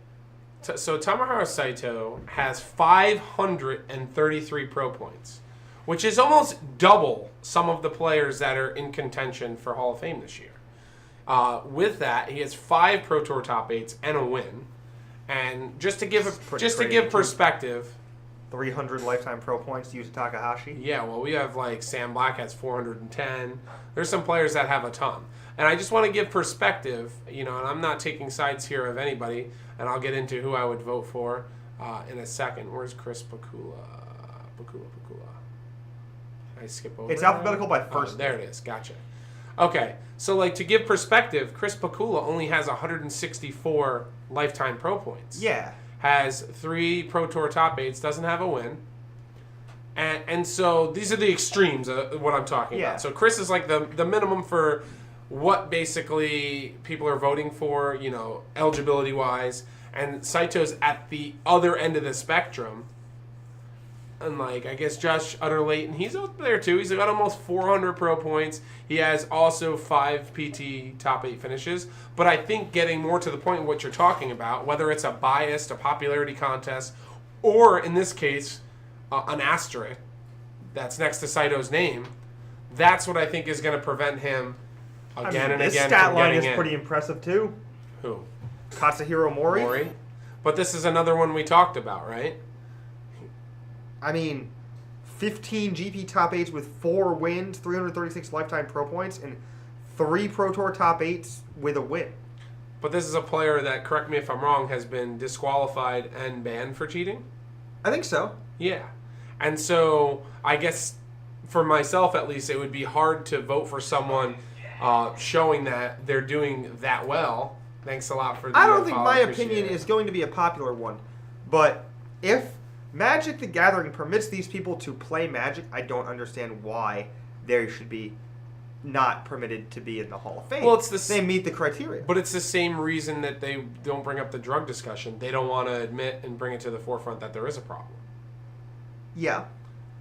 Speaker 1: So Tomohiro Saito has 533 pro points, which is almost double some of the players that are in contention for Hall of Fame this year. With that, he has 5 Pro Tour top 8s and a win. And just to give perspective,
Speaker 2: 300 lifetime pro points to Yuta Takahashi.
Speaker 1: Yeah, well, we have Sam Black has 410. There's some players that have a ton. And I just want to give perspective, and I'm not taking sides here of anybody, and I'll get into who I would vote for in a second. Where's Chris Pakula? Pakula. I skip over
Speaker 2: It's
Speaker 1: that?
Speaker 2: alphabetical by first.
Speaker 1: There it is. Gotcha. Okay, so to give perspective, Chris Pakula only has 164 lifetime pro points.
Speaker 2: Yeah.
Speaker 1: Has 3 Pro Tour top 8s, doesn't have a win. And so these are the extremes of what I'm talking
Speaker 2: Yeah.
Speaker 1: about. So Chris is like the minimum for what basically people are voting for, eligibility wise, and Saito's at the other end of the spectrum. And like I guess Josh Utterlayton, he's up there too. He's got almost 400 pro points. He has also 5 PT top 8 finishes. But I think getting more to the point of what you're talking about, whether it's a biased, a popularity contest, or in this case, an asterisk that's next to Saito's name, that's what I think is going to prevent him again and
Speaker 2: this
Speaker 1: again
Speaker 2: stat
Speaker 1: from
Speaker 2: line
Speaker 1: getting
Speaker 2: is
Speaker 1: in.
Speaker 2: pretty impressive too.
Speaker 1: Who?
Speaker 2: Katsuhiro Mori.
Speaker 1: Mori. But this is another one we talked about, right?
Speaker 2: I mean, 15 GP top 8s with 4 wins, 336 lifetime pro points, and 3 Pro Tour top 8s with a win.
Speaker 1: But this is a player that, correct me if I'm wrong, has been disqualified and banned for cheating?
Speaker 2: I think so.
Speaker 1: Yeah. And so I guess for myself at least, it would be hard to vote for someone showing that they're doing that well. Thanks a lot for the
Speaker 2: I don't think
Speaker 1: follow.
Speaker 2: my
Speaker 1: Appreciate
Speaker 2: opinion
Speaker 1: it.
Speaker 2: is going to be a popular one. But if Magic the Gathering permits these people to play Magic, I don't understand why they should be not permitted to be in the Hall of Fame.
Speaker 1: Well, it's
Speaker 2: they meet the criteria.
Speaker 1: But it's the same reason that they don't bring up the drug discussion. They don't want to admit and bring it to the forefront that there is a problem.
Speaker 2: Yeah.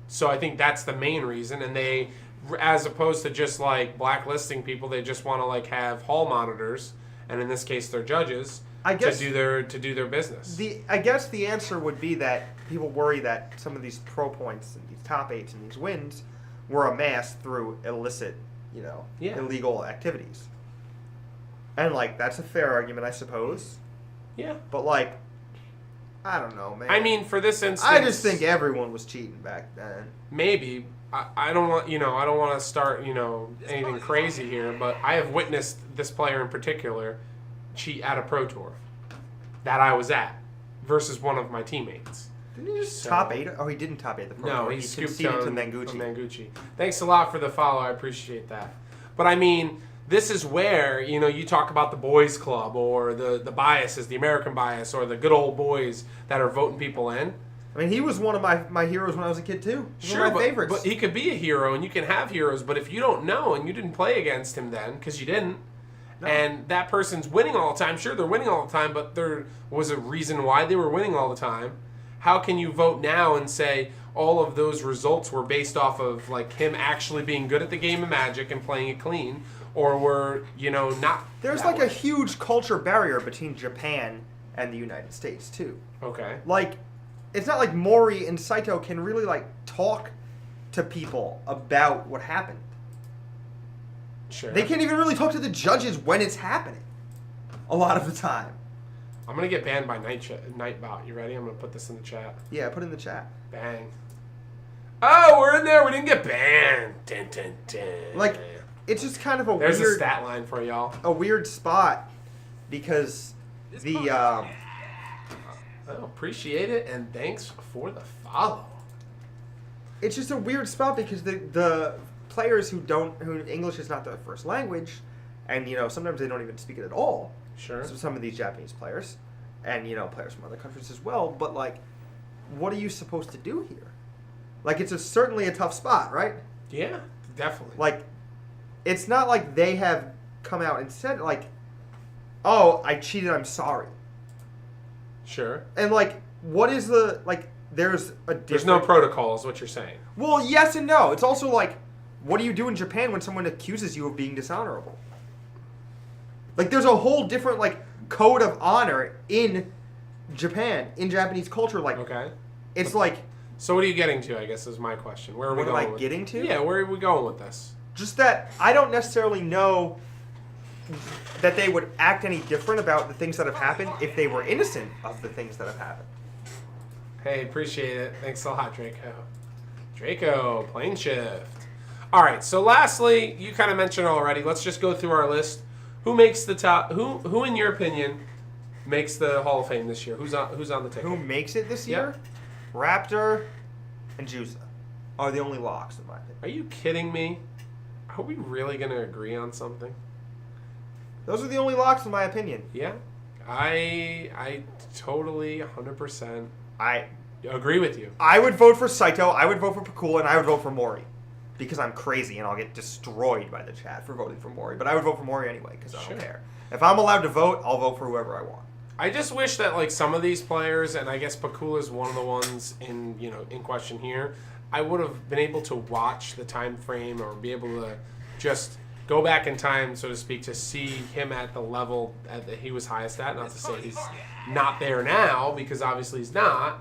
Speaker 1: So I think that's the main reason, and they, as opposed to just like blacklisting people, they just want to like have hall monitors, and in this case, they're judges,
Speaker 2: I guess
Speaker 1: to do their business.
Speaker 2: I guess the answer would be that people worry that some of these pro points and these top 8s and these wins were amassed through illicit, illegal activities. And like that's a fair argument, I suppose.
Speaker 1: Yeah.
Speaker 2: But like, I don't know, man.
Speaker 1: I mean, for this instance,
Speaker 2: I just think everyone was cheating back then.
Speaker 1: Maybe. I don't want I don't want to start anything crazy here, but I have witnessed this player in particular cheat at a pro tour that I was at versus one of my teammates.
Speaker 2: Didn't he just top 8? Oh, he didn't top 8 the pro
Speaker 1: No,
Speaker 2: tour.
Speaker 1: he scooped
Speaker 2: conceded
Speaker 1: on
Speaker 2: to Manguchi.
Speaker 1: Manguchi. Thanks a lot for the follow. I appreciate that. But I mean, this is where you talk about the boys club or the biases, the American bias, or the good old boys that are voting people in.
Speaker 2: I mean, he was one of my heroes when I was a kid too. He was one of my favorites.
Speaker 1: But he could be a hero, and you can have heroes. But if you don't know and you didn't play against him then, because you didn't, and that person's winning all the time, sure, they're winning all the time, but there was a reason why they were winning all the time. How can you vote now and say all of those results were based off of like him actually being good at the game of Magic and playing it clean, or were not?
Speaker 2: There's like a huge culture barrier between Japan and the United States too.
Speaker 1: Okay.
Speaker 2: Like, it's not like Mori and Saito can really like talk to people about what happened.
Speaker 1: Sure.
Speaker 2: They can't even really talk to the judges when it's happening. A lot of the time.
Speaker 1: I'm gonna get banned by Nightbot. You ready? I'm gonna put this in the chat.
Speaker 2: Yeah, put it in the chat.
Speaker 1: Bang. Oh, we're in there. We didn't get banned. Dun, dun, dun.
Speaker 2: Like, it's just kind of a
Speaker 1: There's
Speaker 2: weird
Speaker 1: a stat line for y'all.
Speaker 2: a weird spot because the
Speaker 1: Oh, appreciate it, and thanks for the follow.
Speaker 2: it's just a weird spot because the players who English is not their first language, and sometimes they don't even speak it at all.
Speaker 1: Sure.
Speaker 2: So some of these Japanese players, and players from other countries as well. But like, what are you supposed to do here? Like, it's certainly a tough spot, right?
Speaker 1: Yeah, definitely.
Speaker 2: Like, it's not like they have come out and said like, "Oh, I cheated. I'm sorry."
Speaker 1: Sure.
Speaker 2: And like, what is the like? There's a different...
Speaker 1: There's no protocol, is what you're saying.
Speaker 2: Well, yes and no. It's also like, what do you do in Japan when someone accuses you of being dishonorable? Like, there's a whole different like code of honor in Japan, in Japanese culture. Like,
Speaker 1: Okay.
Speaker 2: it's like,
Speaker 1: So what are you getting to, I guess, is my question. Where are we
Speaker 2: what am
Speaker 1: going
Speaker 2: I
Speaker 1: with
Speaker 2: getting to?
Speaker 1: Yeah, where are we going with this?
Speaker 2: Just that I don't necessarily know that they would act any different about the things that have happened if they were innocent of the things that have happened.
Speaker 1: Hey, appreciate it. Thanks a lot, Draco. Draco, plane shift. All right, so lastly, you kind of mentioned already. Let's just go through our list. Who makes the top? Who in your opinion makes the Hall of Fame this year? Who's on the ticket?
Speaker 2: Who makes it this year? Raptor and Juiza are the only locks in my opinion.
Speaker 1: Are you kidding me? Are we really going to agree on something?
Speaker 2: Those are the only locks in my opinion.
Speaker 1: Yeah. I totally 100%. Agree with you.
Speaker 2: I would vote for Saito, I would vote for Pakula, and I would vote for Mori. Because I'm crazy and I'll get destroyed by the chat for voting for Mori. But I would vote for Mori anyway because I don't care. If I'm allowed to vote, I'll vote for whoever I want.
Speaker 1: I just wish that like some of these players, and I guess Pakula is one of the ones in question here, I would have been able to watch the time frame or be able to just go back in time, so to speak, to see him at the level that he was highest at. Not to say he's not there now, because obviously he's not.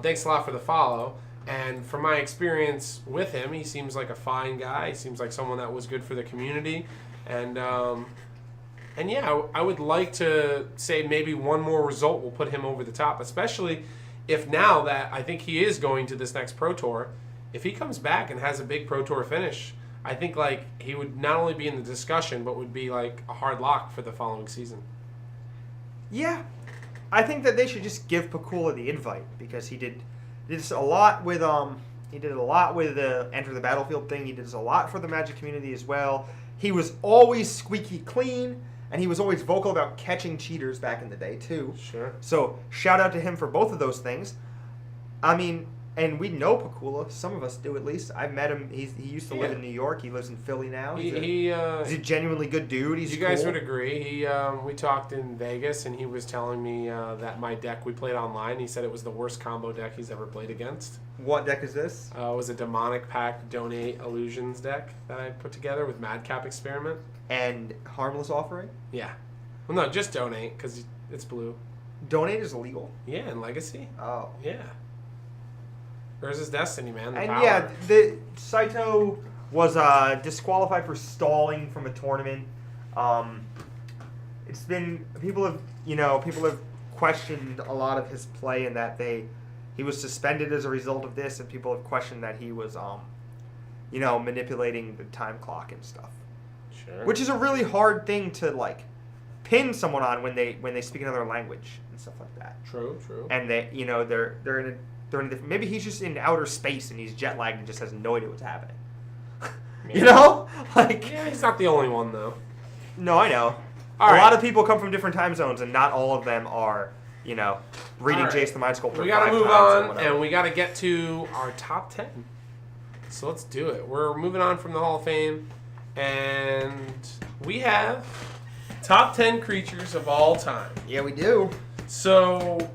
Speaker 1: Thanks a lot for the follow. And from my experience with him, he seems like a fine guy. He seems like someone that was good for the community. And yeah, I would like to say maybe one more result will put him over the top, especially if now that I think he is going to this next Pro Tour, if he comes back and has a big Pro Tour finish, I think like he would not only be in the discussion, but would be like a hard lock for the following season.
Speaker 2: Yeah. I think that they should just give Pakula the invite because he did this a lot with the Enter the Battlefield thing. He did this a lot for the Magic community as well. He was always squeaky clean, and he was always vocal about catching cheaters back in the day too.
Speaker 1: Sure.
Speaker 2: So shout out to him for both of those things. I mean, and we know Pakula. Some of us do at least. I've met him. He used to live in New York. He lives in Philly now. He's a genuinely good dude. He's
Speaker 1: you guys
Speaker 2: cool.
Speaker 1: would agree. We talked in Vegas, and he was telling me that my deck we played online, he said it was the worst combo deck he's ever played against.
Speaker 2: What deck is this?
Speaker 1: It was a Demonic Pact Donate Illusions deck that I put together with Madcap Experiment.
Speaker 2: And Harmless Offering?
Speaker 1: Yeah. Well, no, just Donate, because it's blue.
Speaker 2: Donate is illegal?
Speaker 1: Yeah, in Legacy.
Speaker 2: Oh.
Speaker 1: Yeah. Where's his destiny, man? The
Speaker 2: and
Speaker 1: power.
Speaker 2: yeah, the Saito was disqualified for stalling from a tournament. It's been people have questioned a lot of his play in that he was suspended as a result of this, and people have questioned that he was manipulating the time clock and stuff.
Speaker 1: Sure.
Speaker 2: Which is a really hard thing to like pin someone on when they speak another language and stuff like that.
Speaker 1: True.
Speaker 2: And they're in a different, maybe he's just in outer space and he's jet lagged and just has no idea what's happening.
Speaker 1: Yeah, he's not the only one though.
Speaker 2: No, I know. A lot of people come from different time zones, and not all of them are, reading Jace the Mind Sculptor.
Speaker 1: We gotta move on, and we gotta get to our top 10. So let's do it. We're moving on from the Hall of Fame, and we have top 10 creatures of all time.
Speaker 2: Yeah, we do.
Speaker 1: So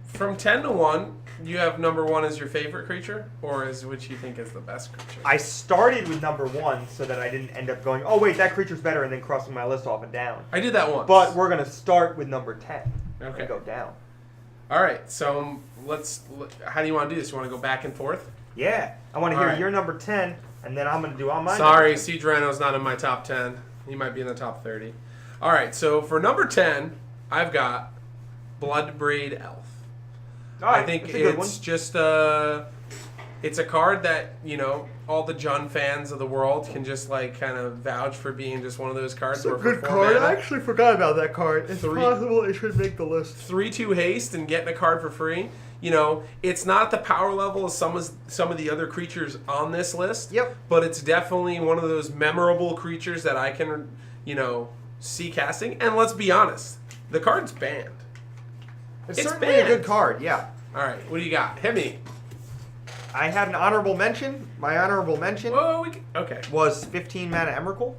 Speaker 1: from 10 to 1, you have number 1 as your favorite creature, or is which you think is the best creature?
Speaker 2: I started with number 1 so that I didn't end up going, oh wait, that creature's better, and then crossing my list off and down.
Speaker 1: I did that once.
Speaker 2: But we're gonna start with number 10.
Speaker 1: Okay.
Speaker 2: And go down.
Speaker 1: All right. So how do you want to do this? You want to go back and forth?
Speaker 2: Yeah. I want to hear your number 10, and then I'm gonna do all mine.
Speaker 1: Sorry, Siege Reno's not in my top 10. He might be in the top 30. All right. So for number 10, I've got Bloodbraid Elf.
Speaker 2: Right,
Speaker 1: I think it's just it's a card that all the Jund fans of the world can just like kind of vouch for being just one of those cards.
Speaker 2: It's a good card. I actually forgot about that card. It's possible it should make the list.
Speaker 1: 3/2 haste and getting a card for free. It's not the power level of some of the other creatures on this list.
Speaker 2: Yep.
Speaker 1: But it's definitely one of those memorable creatures that I can see casting. And let's be honest, the card's banned.
Speaker 2: It's certainly a good card, yeah.
Speaker 1: All right, what do you got? Hit me.
Speaker 2: I had an honorable mention. My honorable mention was 15 mana Emrakul.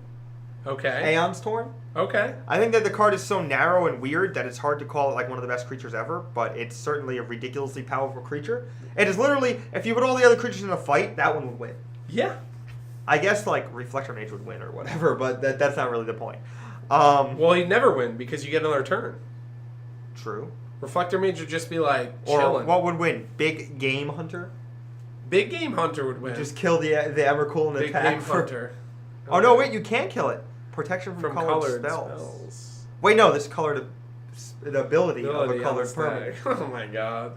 Speaker 1: Okay.
Speaker 2: Aeon's Torn.
Speaker 1: Okay.
Speaker 2: I think that the card is so narrow and weird that it's hard to call it like one of the best creatures ever, but it's certainly a ridiculously powerful creature. It is literally, if you put all the other creatures in a fight, that one would win.
Speaker 1: Yeah.
Speaker 2: I guess like Reflector Mage would win or whatever, but that's not really the point.
Speaker 1: Well, he'd never win because you get another turn.
Speaker 2: True.
Speaker 1: Reflector Mage would just be like
Speaker 2: or
Speaker 1: chilling.
Speaker 2: What would win? Big Game Hunter?
Speaker 1: Big Game Hunter would win.
Speaker 2: Just kill the Emrakul and
Speaker 1: Big
Speaker 2: attack.
Speaker 1: Game Hunter.
Speaker 2: Oh no, wait, you can't kill it. Protection from colored spells. Wait, no, this colored ability of a colored permanent.
Speaker 1: Oh my god.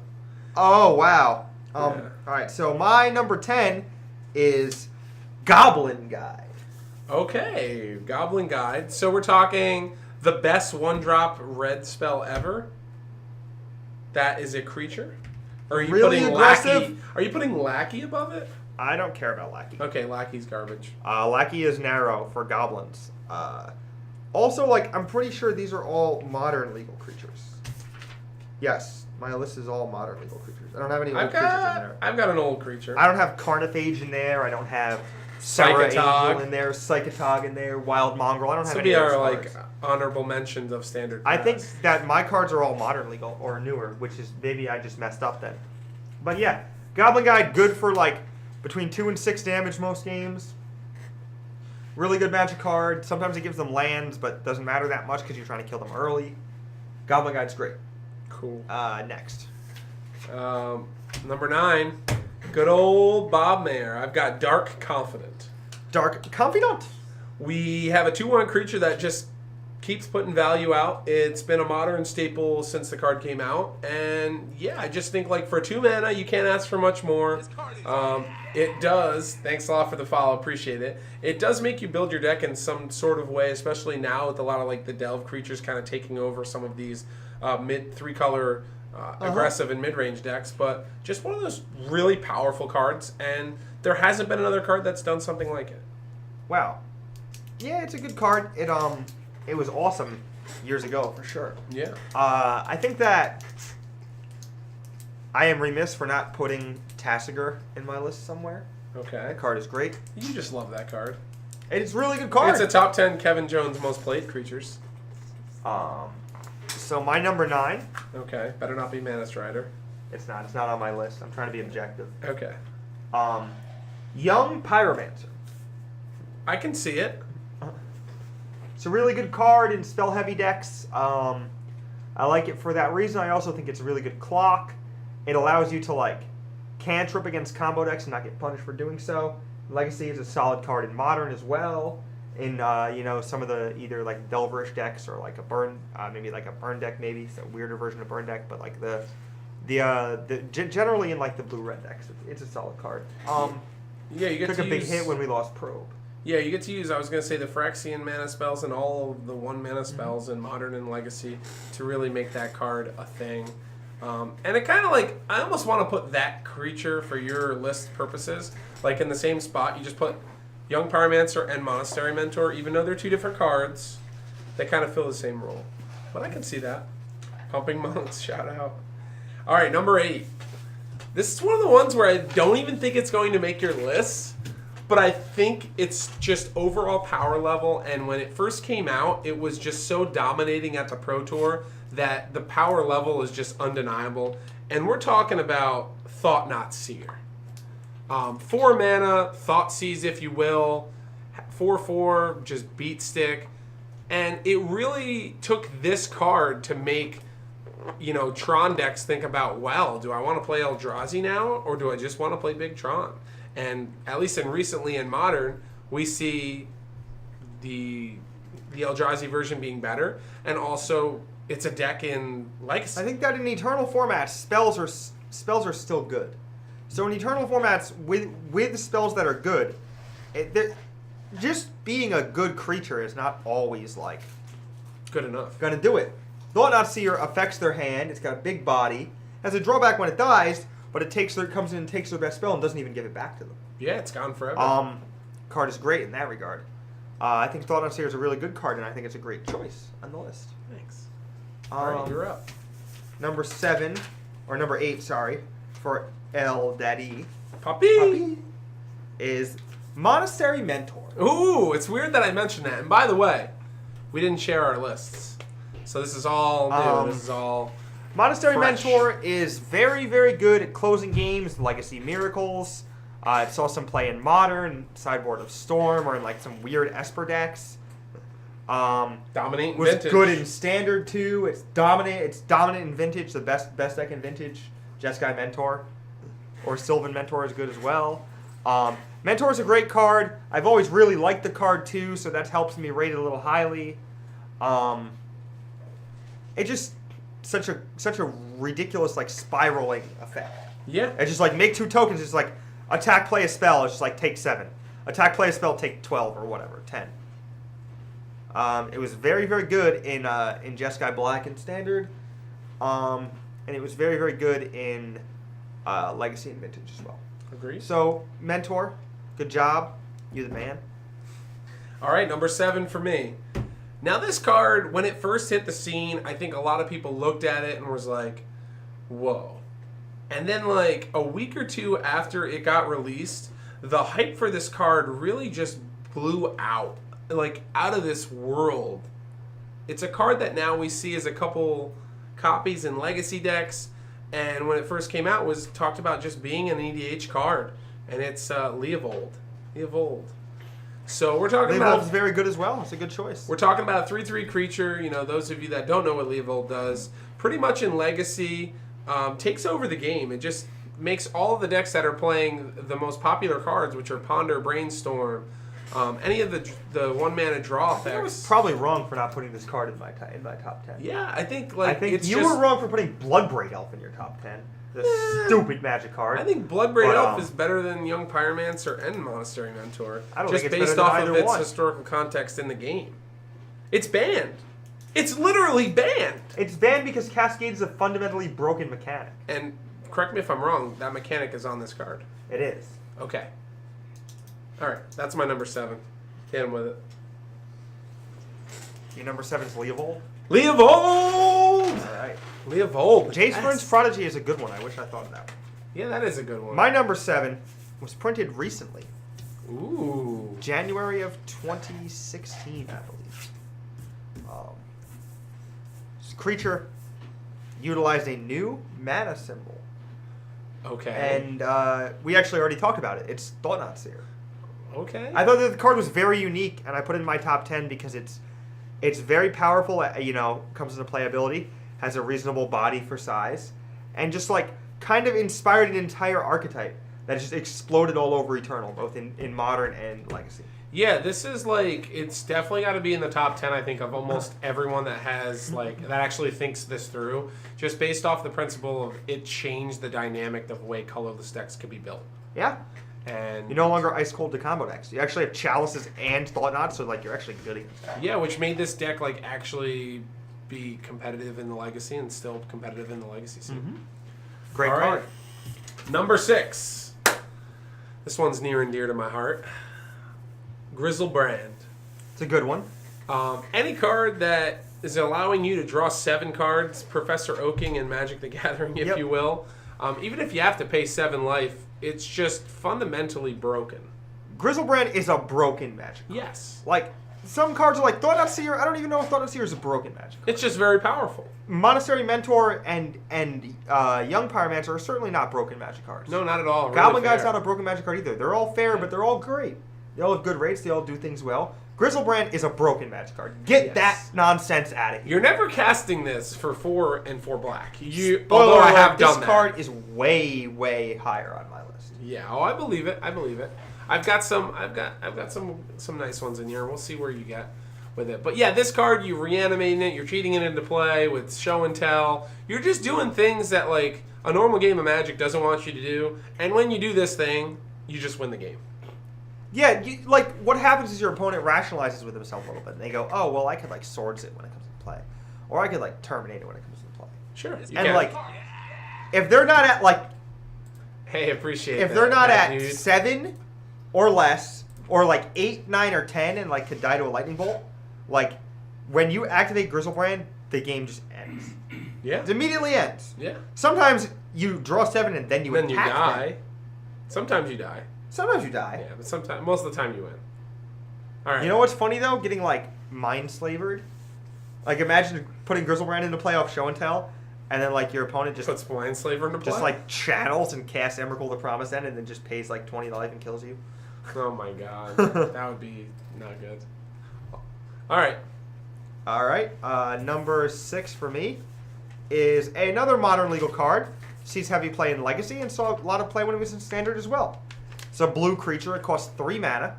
Speaker 2: Oh wow. Alright, so my number 10 is Goblin Guide.
Speaker 1: Okay, Goblin Guide. So we're talking the best 1-drop red spell ever. That is a creature. Or are you
Speaker 2: really
Speaker 1: putting
Speaker 2: aggressive?
Speaker 1: Lackey? Are you putting Lackey above it?
Speaker 2: I don't care about Lackey.
Speaker 1: Okay, Lackey's garbage.
Speaker 2: Lackey is narrow for goblins. Also, like, I'm pretty sure these are all modern legal creatures. Yes, My list is all modern legal creatures. I don't have any old creatures in there.
Speaker 1: I've got an old creature.
Speaker 2: I don't have Carnophage in there. I don't have Sarah
Speaker 1: Psychotog
Speaker 2: Angel in there. Psychotog in there. Wild Mongrel. I don't have
Speaker 1: So
Speaker 2: any
Speaker 1: be
Speaker 2: of those
Speaker 1: our
Speaker 2: cards.
Speaker 1: honorable mentions of standard.
Speaker 2: I think
Speaker 1: class.
Speaker 2: that my cards are all modern legal or newer, which is maybe I just messed up then. But yeah, Goblin Guide good for between 2 and 6 damage most games. Really good magic card. Sometimes it gives them lands, but doesn't matter that much because you're trying to kill them early. Goblin Guide's great.
Speaker 1: Cool.
Speaker 2: Next.
Speaker 1: Number 9, good old Bob Mayer. I've got Dark Confident.
Speaker 2: Dark Confidant.
Speaker 1: We have a 2/1 creature that just keeps putting value out. It's been a modern staple since the card came out. And yeah, I just think for 2 mana, you can't ask for much more. It does, thanks a lot for the follow, appreciate it. It does make you build your deck in some sort of way, especially now with a lot of the delve creatures kind of taking over some of these mid 3-color aggressive and mid-range decks. But just one of those really powerful cards, and there hasn't been another card that's done something like it.
Speaker 2: Wow. Yeah, it's a good card. It was awesome years ago for sure.
Speaker 1: Yeah.
Speaker 2: I think that I am remiss for not putting Tasigur in my list somewhere.
Speaker 1: Okay.
Speaker 2: That card is great.
Speaker 1: You just love that card.
Speaker 2: It's a really good card.
Speaker 1: It's a top 10 Kevin Jones most played creatures.
Speaker 2: So my number 9.
Speaker 1: Okay. Better not be Mana Strider.
Speaker 2: It's not. It's not on my list. I'm trying to be objective.
Speaker 1: Okay.
Speaker 2: Young Pyromancer.
Speaker 1: I can see it.
Speaker 2: It's a really good card in spell-heavy decks. I like it for that reason. I also think it's a really good clock. It allows you to cantrip against combo decks and not get punished for doing so. Legacy is a solid card in Modern as well. In some of the either Delverish decks or a burn, maybe a burn deck, maybe it's a weirder version of burn deck, but generally in the blue-red decks, it's a solid card.
Speaker 1: Yeah, you get
Speaker 2: took
Speaker 1: to
Speaker 2: a big
Speaker 1: use,
Speaker 2: hit when we lost Probe.
Speaker 1: Yeah, you get to use, I was going to say, the Phyrexian mana spells and all of the 1 mana spells in Modern and Legacy to really make that card a thing. And it kind of I almost want to put that creature for your list purposes. In the same spot, you just put Young Pyromancer and Monastery Mentor, even though they're 2 different cards, they kind of fill the same role. But I can see that. Pumping Monks, shout out. All right, number 8. This is one of the ones where I don't even think it's going to make your list, but I think it's just overall power level, and when it first came out, it was just so dominating at the Pro Tour that the power level is just undeniable. And we're talking about Thought Not Seer. 4 mana, Thought Seize if you will, 4/4, just beat stick. And it really took this card to make Tron decks think about, well, do I want to play Eldrazi now, or do I just want to play Big Tron? And at least recently in Modern, we see the Eldrazi version being better, and also it's a deck in Legacy.
Speaker 2: I think that in Eternal formats, spells are still good. So in Eternal formats, with spells that are good, just being a good creature is not always
Speaker 1: good enough.
Speaker 2: Gonna do it. Thought Not Seer affects their hand. It's got a big body. Has a drawback when it dies, but it comes in and takes their best spell and doesn't even give it back to them.
Speaker 1: Yeah, it's gone forever.
Speaker 2: Card is great in that regard. I think Thought Not Seer is a really good card, and I think it's a great choice on the list.
Speaker 1: Thanks. All right, you're up.
Speaker 2: Number 8, sorry, for El Daddy
Speaker 1: Puppy
Speaker 2: is Monastery Mentor.
Speaker 1: Ooh, it's weird that I mentioned that. And by the way, we didn't share our lists, so this is all new. This is all
Speaker 2: Monastery
Speaker 1: fresh.
Speaker 2: Mentor is very, very good at closing games, Legacy Miracles. It saw some play in Modern, Sideboard of Storm, or in some weird Esper decks.
Speaker 1: Dominate in
Speaker 2: was
Speaker 1: Vintage.
Speaker 2: Good in Standard too. It's dominant. It's dominant in Vintage. The best deck in Vintage. Jeskai Mentor, or Sylvan Mentor is good as well. Mentor is a great card. I've always really liked the card too, so that helps me rate it a little highly. It just such a ridiculous spiraling effect.
Speaker 1: Yeah.
Speaker 2: It's just make 2 tokens. It's attack, play a spell. It's just take 7. Attack, play a spell, take 12 or whatever, 10. It was very, very good in Jeskai Black and Standard, and it was very, very good in Legacy and Vintage as well.
Speaker 1: Agreed.
Speaker 2: So, Mentor, good job. You're the man.
Speaker 1: All right, number 7 for me. Now this card, when it first hit the scene, I think a lot of people looked at it and was like, whoa. And then, like, a week or two after it got released, the hype for this card really just blew out. Like, out of this world. It's a card that now we see as a couple copies in Legacy decks. And when it first came out, was talked about just being an EDH card. And it's Leovold. Leovold. So we're talking about...
Speaker 2: Leovold's very good as well. It's a good choice.
Speaker 1: We're talking about a 3/3 creature. You know, those of you that don't know what Leovold does, pretty much in Legacy, takes over the game. It just makes all of the decks that are playing the most popular cards, which are Ponder, Brainstorm, any of the one-mana draw effects.
Speaker 2: I was probably wrong for not putting this card in my top 10.
Speaker 1: Yeah, I think it's
Speaker 2: you were wrong for putting Bloodbraid Elf in your top 10. The stupid Magic card.
Speaker 1: I think Bloodbraid Elf is better than Young Pyromancer and Monastery Mentor.
Speaker 2: I don't
Speaker 1: just
Speaker 2: think it's
Speaker 1: based
Speaker 2: better
Speaker 1: off
Speaker 2: than
Speaker 1: of
Speaker 2: either
Speaker 1: its
Speaker 2: one.
Speaker 1: historical context in the game. It's banned. It's literally banned.
Speaker 2: It's banned because Cascade is a fundamentally broken mechanic.
Speaker 1: And correct me if I'm wrong, that mechanic is on this card.
Speaker 2: It is.
Speaker 1: Okay. All right, that's my number 7. Hit him with it.
Speaker 2: Your number 7 is Leovold?
Speaker 1: Leovold!
Speaker 2: All right.
Speaker 1: Leovold.
Speaker 2: Jace Vern's Prodigy is a good one. I wish I thought of that one.
Speaker 1: Yeah, that is a good one.
Speaker 2: My number 7 was printed recently.
Speaker 1: Ooh.
Speaker 2: January of 2016, I believe. This creature utilized a new mana symbol.
Speaker 1: Okay.
Speaker 2: And we actually already talked about it. It's Thought-Knot Seer.
Speaker 1: Okay.
Speaker 2: I thought that the card was very unique, and I put it in my top 10 because it's very powerful, comes into playability, has a reasonable body for size, and just like kind of inspired an entire archetype that just exploded all over Eternal, both in Modern and Legacy.
Speaker 1: Yeah, this is like, it's definitely got to be in the top 10, I think, of almost everyone that has, like, that actually thinks this through, just based off the principle of it changed the dynamic of the way colorless decks could be built.
Speaker 2: Yeah.
Speaker 1: And
Speaker 2: you're no longer ice cold to combo decks. You actually have chalices and Thought-Knot, so like you're actually good against that.
Speaker 1: Yeah, which made this deck like actually be competitive in the Legacy and still competitive in the Legacy scene.
Speaker 2: Mm-hmm. Great
Speaker 1: All
Speaker 2: card.
Speaker 1: Right. Number 6. This one's near and dear to my heart. Grizzlebrand.
Speaker 2: It's a good one.
Speaker 1: Any card that is allowing you to draw 7 cards, Professor Oaking and Magic the Gathering, if you will. Even if you have to pay 7 life, it's just fundamentally broken.
Speaker 2: Grizzlebrand is a broken Magic card.
Speaker 1: Yes.
Speaker 2: Like, some cards are like Thought-Knot Seer. I don't even know if Thought-Knot Seer is a broken Magic card.
Speaker 1: It's just very powerful.
Speaker 2: Monastery Mentor and Young Pyromancer are certainly not broken Magic cards.
Speaker 1: No, not at all. Really
Speaker 2: Goblin
Speaker 1: fair.
Speaker 2: Guide's not a broken Magic card either. They're all fair, but they're all great. They all have good rates. They all do things well. Grizzlebrand is a broken Magic card. Get that nonsense out of here.
Speaker 1: You're never casting this for 4 and 4 black. Although I have done that.
Speaker 2: This card is way, way higher on my list.
Speaker 1: Yeah. Oh, I believe it. I believe it. I've got some nice ones in here. We'll see where you get with it. But yeah, this card, you're reanimating it. You're cheating it into play with show and tell. You're just doing things that like a normal game of Magic doesn't want you to do. And when you do this thing, you just win the game.
Speaker 2: Yeah, like, what happens is your opponent rationalizes with himself a little bit. And they go, oh, well, I could, like, Swords it when it comes into play. Or I could, like, Terminate it when it comes into play.
Speaker 1: Sure.
Speaker 2: And, like, if they're not at, like...
Speaker 1: Hey, appreciate
Speaker 2: If
Speaker 1: that,
Speaker 2: they're not at
Speaker 1: dude.
Speaker 2: 7 or less, or, like, 8, 9, or 10, and, like, could die to a Lightning Bolt, like, when you activate Grizzlebrand, the game just ends.
Speaker 1: Yeah.
Speaker 2: It immediately ends.
Speaker 1: Yeah.
Speaker 2: Sometimes you draw 7 and then you
Speaker 1: Then
Speaker 2: attack
Speaker 1: you die.
Speaker 2: them.
Speaker 1: Sometimes you die.
Speaker 2: Sometimes you die.
Speaker 1: Yeah, but most of the time you win. All right.
Speaker 2: You know what's funny though? Getting like mind slavered. Like imagine putting Grizzlebrand into play off show and tell, and then like your opponent just
Speaker 1: puts Blind Slaver into play.
Speaker 2: Just like channels and casts Emrakul the Promised End, and then just pays like 20 life and kills you.
Speaker 1: Oh my god, that would be not good. All right.
Speaker 2: All right. Number 6 for me is another modern legal card. Sees heavy play in Legacy and saw a lot of play when it was in Standard as well. It's a blue creature. It costs 3 mana.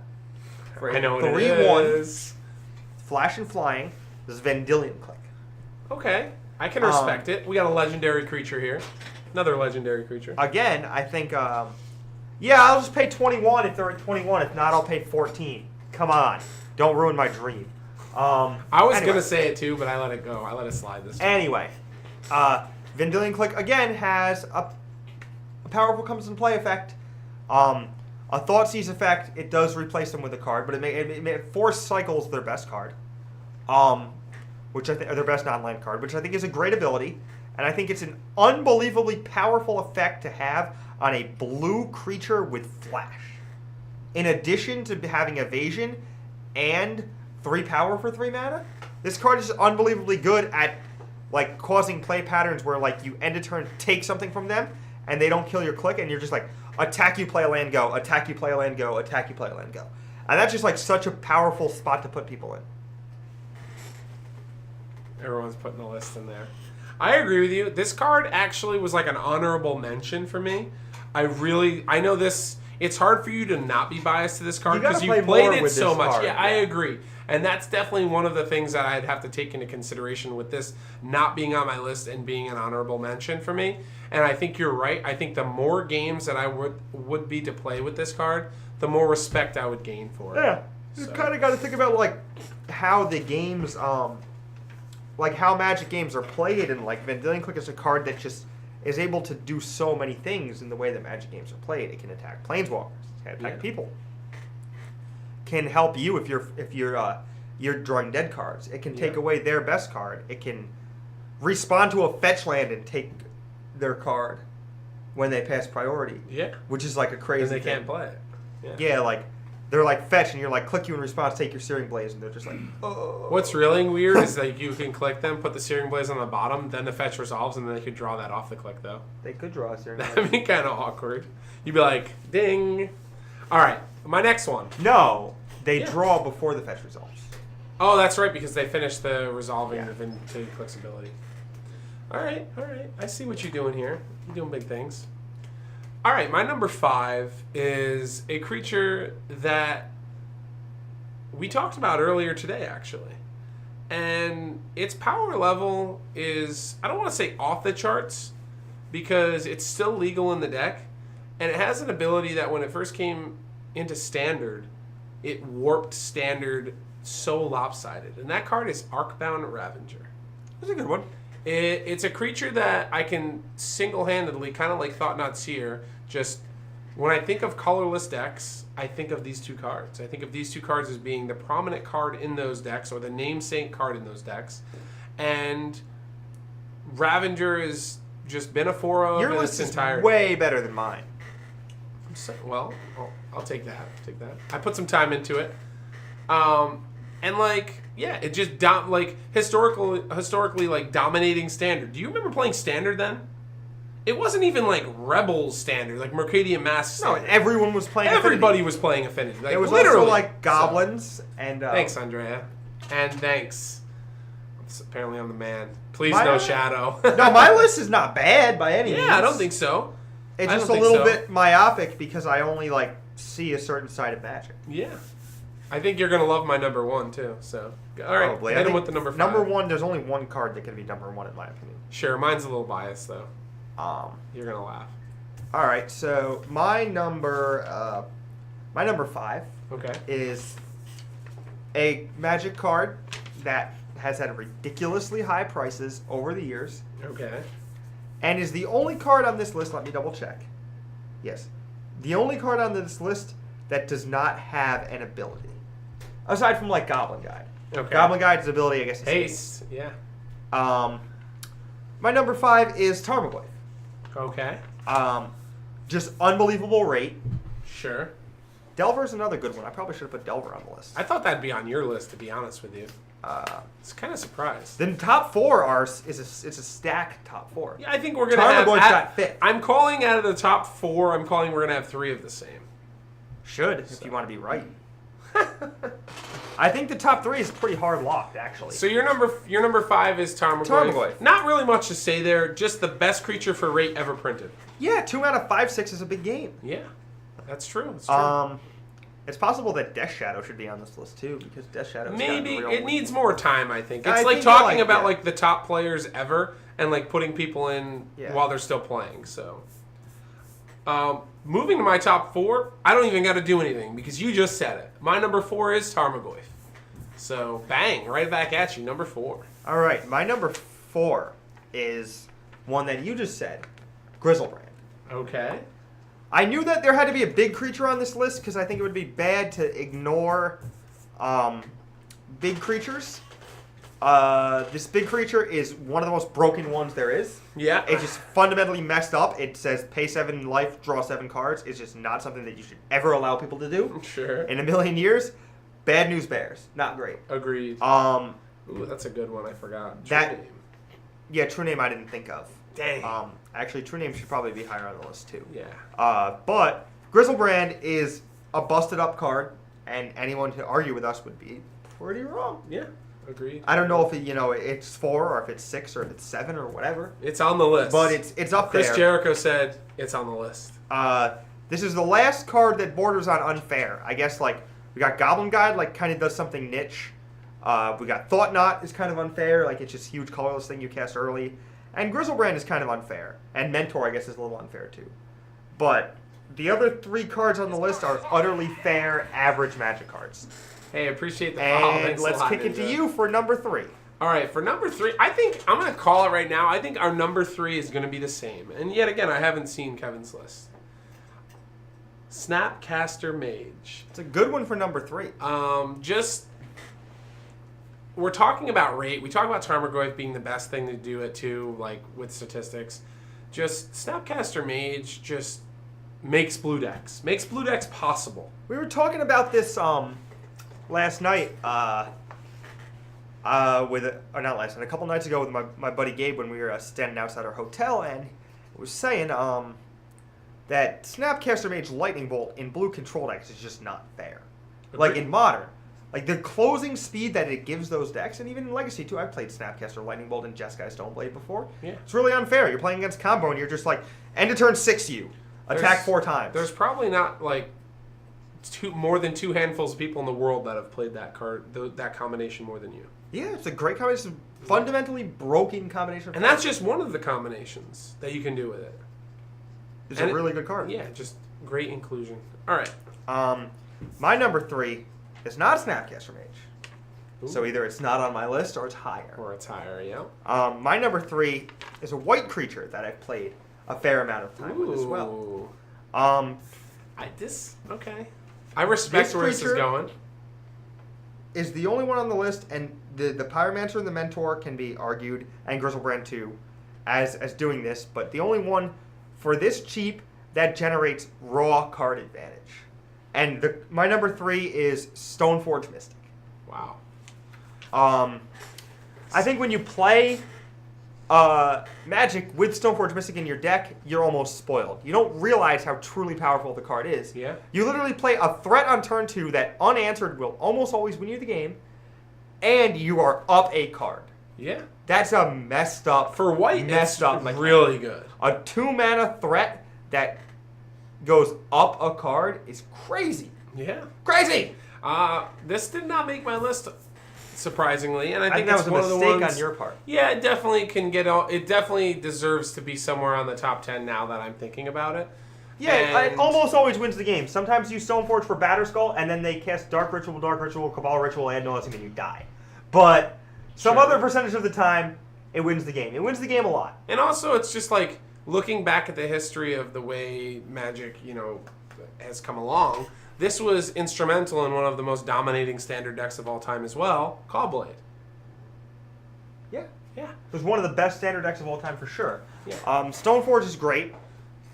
Speaker 1: I know what
Speaker 2: 3/1.
Speaker 1: it is.
Speaker 2: Flash and flying. This is Vendilion Click.
Speaker 1: Okay, I can respect it. We got a legendary creature here. Another legendary creature.
Speaker 2: Again, I think, yeah, I'll just pay 21 if they're at 21. If not, I'll pay 14. Come on. Don't ruin my dream.
Speaker 1: I was going to say it too, but I let it go. I let it slide this time.
Speaker 2: Anyway, Vendilion Click, again, has a powerful comes in play effect. A Thoughtseize effect, it does replace them with a card, but it Force Cycles their best card. Which I think, or their best non-land card, which I think is a great ability. And I think it's an unbelievably powerful effect to have on a blue creature with flash. In addition to having evasion and 3 power for 3 mana, this card is unbelievably good at like causing play patterns where like you end a turn, take something from them, and they don't kill your click, and you're just like, attack you, play a land, go, attack you, play a land, go, attack you, play a land, go. And that's just like such a powerful spot to put people in.
Speaker 1: Everyone's putting a list in there. I agree with you. This card actually was like an honorable mention for me. I know this, it's hard for you to not be biased to this card because you played it so much.
Speaker 2: Card,
Speaker 1: yeah, I agree. And that's definitely one of the things that I'd have to take into consideration with this not being on my list and being an honorable mention for me. And I think you're right. I think the more games that I would be to play with this card, the more respect I would gain for it.
Speaker 2: Yeah. You kind of got to think about like how the games, like how Magic games are played, and like Vendilion Clique is a card that just is able to do so many things in the way that Magic games are played. It can attack planeswalkers, it can attack people, can help you if you're drawing dead cards. It can take away their best card. It can respond to a fetch land and take their card when they pass priority.
Speaker 1: Yeah,
Speaker 2: which is like a crazy.
Speaker 1: Because they can't play it.
Speaker 2: Yeah, like they're like fetch, and you're like click you in response, take your Searing Blaze, and they're just like, oh.
Speaker 1: What's really weird is like you can click them, put the Searing Blaze on the bottom, then the fetch resolves, and then they could draw that off the click though.
Speaker 2: They could draw a Searing Blaze.
Speaker 1: That'd be kind of awkward. You'd be like, ding. All right, my next one.
Speaker 2: No, they draw before the fetch resolves.
Speaker 1: Oh, that's right, because they finished the resolving the Vintage Click's ability. All right. I see what you're doing here. You're doing big things. All right, my number 5 is a creature that we talked about earlier today, actually. And its power level is, I don't want to say off the charts, because it's still legal in the deck. And it has an ability that when it first came into Standard, it warped Standard so lopsided. And that card is Arcbound Ravager.
Speaker 2: That's a good one.
Speaker 1: It's a creature that I can single-handedly, kind of like Thought Not Seer, just when I think of colorless decks, I think of these 2 cards. I think of these 2 cards as being the prominent card in those decks, or the namesake card in those decks. And Ravager has just been a 4-0
Speaker 2: Your
Speaker 1: in
Speaker 2: list
Speaker 1: its
Speaker 2: is
Speaker 1: entirety.
Speaker 2: way better than mine.
Speaker 1: Well, I'll take that. I put some time into it. And like, yeah, it just historically like dominating Standard. Do you remember playing Standard then? It wasn't even like Rebels Standard, like Mercadian Mask Standard.
Speaker 2: No, everyone was playing.
Speaker 1: Everybody
Speaker 2: Affinity.
Speaker 1: was playing Affinity. Like,
Speaker 2: it was
Speaker 1: literally
Speaker 2: also like Goblins and.
Speaker 1: Thanks, Andrea, and thanks. Apparently, I'm the man. Please, no Shadow.
Speaker 2: No, my list is not bad by any means.
Speaker 1: Yeah, I don't think so.
Speaker 2: It's just a little bit myopic because I only like see a certain side of Magic.
Speaker 1: Yeah. I think you're going to love my number 1, too. So, all right,
Speaker 2: probably.
Speaker 1: hit him with the number 5.
Speaker 2: Number 1, there's only one card that can be number 1 in my opinion.
Speaker 1: Sure, mine's a little biased, though. You're going to laugh.
Speaker 2: All right, so my number 5 is a Magic card that has had ridiculously high prices over the years.
Speaker 1: Okay.
Speaker 2: And is the only card on this list, let me double check. Yes. The only card on this list that does not have an ability. Aside from like Goblin Guide.
Speaker 1: Okay.
Speaker 2: Goblin Guide's ability, I guess, is
Speaker 1: Haste. Yeah.
Speaker 2: My number 5 is Tarmogoyf.
Speaker 1: Okay.
Speaker 2: Just unbelievable rate.
Speaker 1: Sure.
Speaker 2: Delver's another good one. I probably should have put Delver on the list.
Speaker 1: I thought that'd be on your list, to be honest with you. It's kind of surprised.
Speaker 2: Then top 4 it's a stack top 4.
Speaker 1: Yeah, I think we're gonna have.
Speaker 2: Tarmogoyf's got 5th.
Speaker 1: I'm calling out of the top 4. I'm calling we're gonna have 3 of the same.
Speaker 2: Should, if you want to be right. I think the top 3 is pretty hard locked, actually.
Speaker 1: So your number 5 is Tarmogoyf.
Speaker 2: Tarmogoyf.
Speaker 1: Not really much to say there. Just the best creature for rate ever printed.
Speaker 2: Yeah, 2 out of 5/6 is a big game.
Speaker 1: Yeah, that's true. It's true.
Speaker 2: It's possible that Death Shadow should be on this list too, because Death Shadow.
Speaker 1: Maybe it needs more time. I think
Speaker 2: I
Speaker 1: it's like
Speaker 2: think
Speaker 1: talking about like the top players ever and like putting people in while they're still playing. So, moving to my top 4, I don't even got to do anything because you just said it. My number 4 is Tarmogoyf. So bang, right back at you, number 4.
Speaker 2: All right, my number 4 is one that you just said, Grizzlebrand.
Speaker 1: Okay.
Speaker 2: I knew that there had to be a big creature on this list because I think it would be bad to ignore big creatures. This big creature is one of the most broken ones there is.
Speaker 1: Yeah.
Speaker 2: It's just fundamentally messed up. It says pay 7 life, draw 7 cards. It's just not something that you should ever allow people to do.
Speaker 1: Sure.
Speaker 2: In a million years. Bad news bears. Not great.
Speaker 1: Agreed. Ooh, that's a good one. I forgot. True name.
Speaker 2: Yeah, true name I didn't think of.
Speaker 1: Dang.
Speaker 2: Actually, true name should probably be higher on the list too.
Speaker 1: Yeah.
Speaker 2: But Grizzlebrand is a busted up card, and anyone to argue with us would be pretty wrong.
Speaker 1: Yeah. Agreed.
Speaker 2: I don't know if it's 4 or if it's 6 or if it's 7 or whatever.
Speaker 1: It's on the list.
Speaker 2: But it's up there.
Speaker 1: Chris Jericho said it's on the list.
Speaker 2: This is the last card that borders on unfair. I guess we got Goblin Guide, kind of does something niche. We got Thought Knot is kind of unfair, it's just huge colorless thing you cast early. And Grizzlebrand is kind of unfair. And Mentor, I guess, is a little unfair too. But the other 3 cards on the list are utterly fair, average Magic cards.
Speaker 1: Hey, appreciate the
Speaker 2: follow.
Speaker 1: Thanks
Speaker 2: And let's kick it to you for number 3.
Speaker 1: All right, for number 3, I think I'm going to call it right now. I think our number 3 is going to be the same. And yet again, I haven't seen Kevin's list. Snapcaster Mage.
Speaker 2: It's a good one for number 3.
Speaker 1: We're talking about rate. We talk about Tarmogoyf being the best thing to do it too, with statistics. Just Snapcaster Mage just makes blue decks. Makes blue decks possible.
Speaker 2: We were talking about this last night, not last night, a couple nights ago with my buddy Gabe when we were standing outside our hotel, and he was saying that Snapcaster Mage Lightning Bolt in blue control decks is just not fair.
Speaker 1: Agreed.
Speaker 2: In Modern. The closing speed that it gives those decks, and even in Legacy too, I've played Snapcaster Lightning Bolt and Jeskai Stoneblade before.
Speaker 1: Yeah.
Speaker 2: It's really unfair. You're playing against combo, and you're just end of turn 6 you. Attack 4 times.
Speaker 1: There's probably not, more than 2 handfuls of people in the world that have played that card, that combination more than you.
Speaker 2: Yeah, it's a great combination. Fundamentally broken combination of
Speaker 1: And that's just one of the combinations that you can do with it.
Speaker 2: It's a really good card.
Speaker 1: Yeah, just great inclusion. All right.
Speaker 2: My number 3 is not Snapcaster Mage.
Speaker 1: Ooh.
Speaker 2: So either it's not on my list or it's higher.
Speaker 1: Or it's higher, yeah.
Speaker 2: My number 3 is a white creature that I've played a fair amount of time with as well.
Speaker 1: Okay. I respect where this is going.
Speaker 2: Is the only one on the list, and the Pyromancer and the Mentor can be argued, and Grizzlebrand too, as doing this, but the only one for this cheap that generates raw card advantage. And my number 3 is Stoneforge Mystic.
Speaker 1: Wow.
Speaker 2: I think when you play Magic with Stoneforge Mystic in your deck, you're almost spoiled. You don't realize how truly powerful the card is.
Speaker 1: Yeah.
Speaker 2: You literally play a threat on turn 2 that unanswered will almost always win you the game, and you are up a card.
Speaker 1: Yeah.
Speaker 2: That's a messed up.
Speaker 1: For white,
Speaker 2: messed up.
Speaker 1: Really good.
Speaker 2: A 2-mana threat that goes up a card is crazy.
Speaker 1: Yeah.
Speaker 2: Crazy.
Speaker 1: This did not make my list, surprisingly, and I think
Speaker 2: that
Speaker 1: it's
Speaker 2: was a
Speaker 1: one of the
Speaker 2: mistake
Speaker 1: ones
Speaker 2: on your part.
Speaker 1: Yeah, it definitely can get. It definitely deserves to be somewhere on the top 10 now that I'm thinking about it.
Speaker 2: Yeah, it almost always wins the game. Sometimes you Stoneforge for Batterskull, and then they cast Dark Ritual, Cabal Ritual, add no and you die. But some other percentage of the time, it wins the game. It wins the game a lot.
Speaker 1: And also, it's just looking back at the history of the way Magic, has come along. This was instrumental in one of the most dominating standard decks of all time as well, Caw-Blade.
Speaker 2: Yeah.
Speaker 1: Yeah.
Speaker 2: It was one of the best standard decks of all time for sure.
Speaker 1: Yeah.
Speaker 2: Stoneforge is great.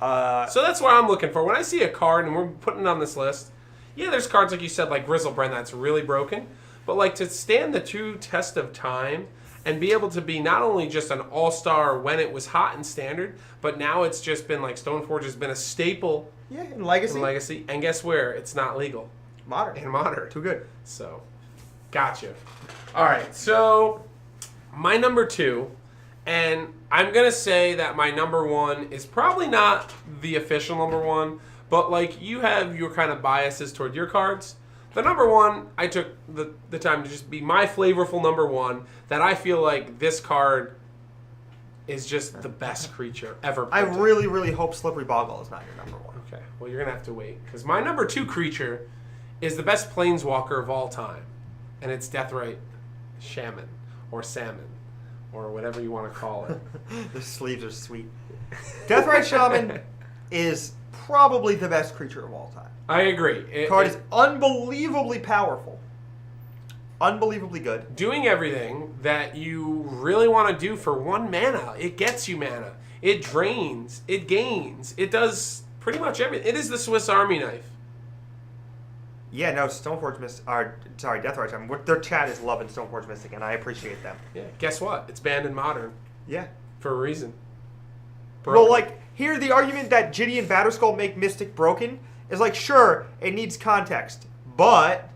Speaker 1: So that's what I'm looking for. When I see a card, and we're putting it on this list, yeah, there's cards, like you said, like Grizzlebrand, that's really broken. But to stand the true test of time and be able to be not only just an all-star when it was hot in standard, but now it's just been Stoneforge has been a staple.
Speaker 2: Yeah, in Legacy.
Speaker 1: And guess where? It's not legal.
Speaker 2: Modern.
Speaker 1: In Modern.
Speaker 2: Too good.
Speaker 1: So, gotcha. All right, so my number 2, and I'm going to say that my number 1 is probably not the official number 1, but you have your kind of biases toward your cards. The number 1, I took the time to just be my flavorful number 1, that I feel like this card is just the best creature ever printed.
Speaker 2: I really, really hope Slippery Boggle is not your number 1.
Speaker 1: Okay, well, you're going to have to wait. Because my number 2 creature is the best planeswalker of all time. And it's Deathrite Shaman, or Salmon, or whatever you want to call it.
Speaker 2: The sleeves are sweet. Deathrite Shaman is probably the best creature of all time.
Speaker 1: I agree.
Speaker 2: The card is unbelievably powerful. unbelievably good.
Speaker 1: Doing everything that you really want to do for 1 mana. It gets you mana. It drains. It gains. It does pretty much everything. It is the Swiss Army knife.
Speaker 2: Yeah, no, Stoneforge Mystic, Deathrite Shaman. Their chat is loving Stoneforge Mystic, and I appreciate them.
Speaker 1: Yeah, guess what? It's banned in Modern.
Speaker 2: Yeah.
Speaker 1: For a reason.
Speaker 2: Well, like, here the argument that Jitty and Batterskull make Mystic broken is like, sure, it needs context, but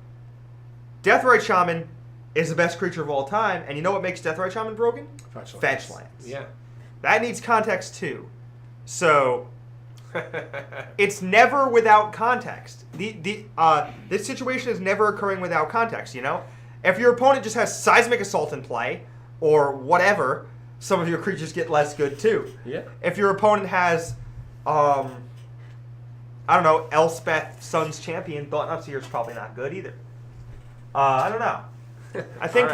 Speaker 2: Deathrite Shaman is the best creature of all time, and you know what makes Deathrite Shaman broken? Fetch lands.
Speaker 1: Yeah.
Speaker 2: That needs context too. So it's never without context. This situation is never occurring without context, you know? If your opponent just has Seismic Assault in play, or whatever, some of your creatures get less good too.
Speaker 1: Yeah.
Speaker 2: If your opponent has, I don't know, Elspeth, Sun's Champion, Button Up Seer is probably not good either. I don't know. I think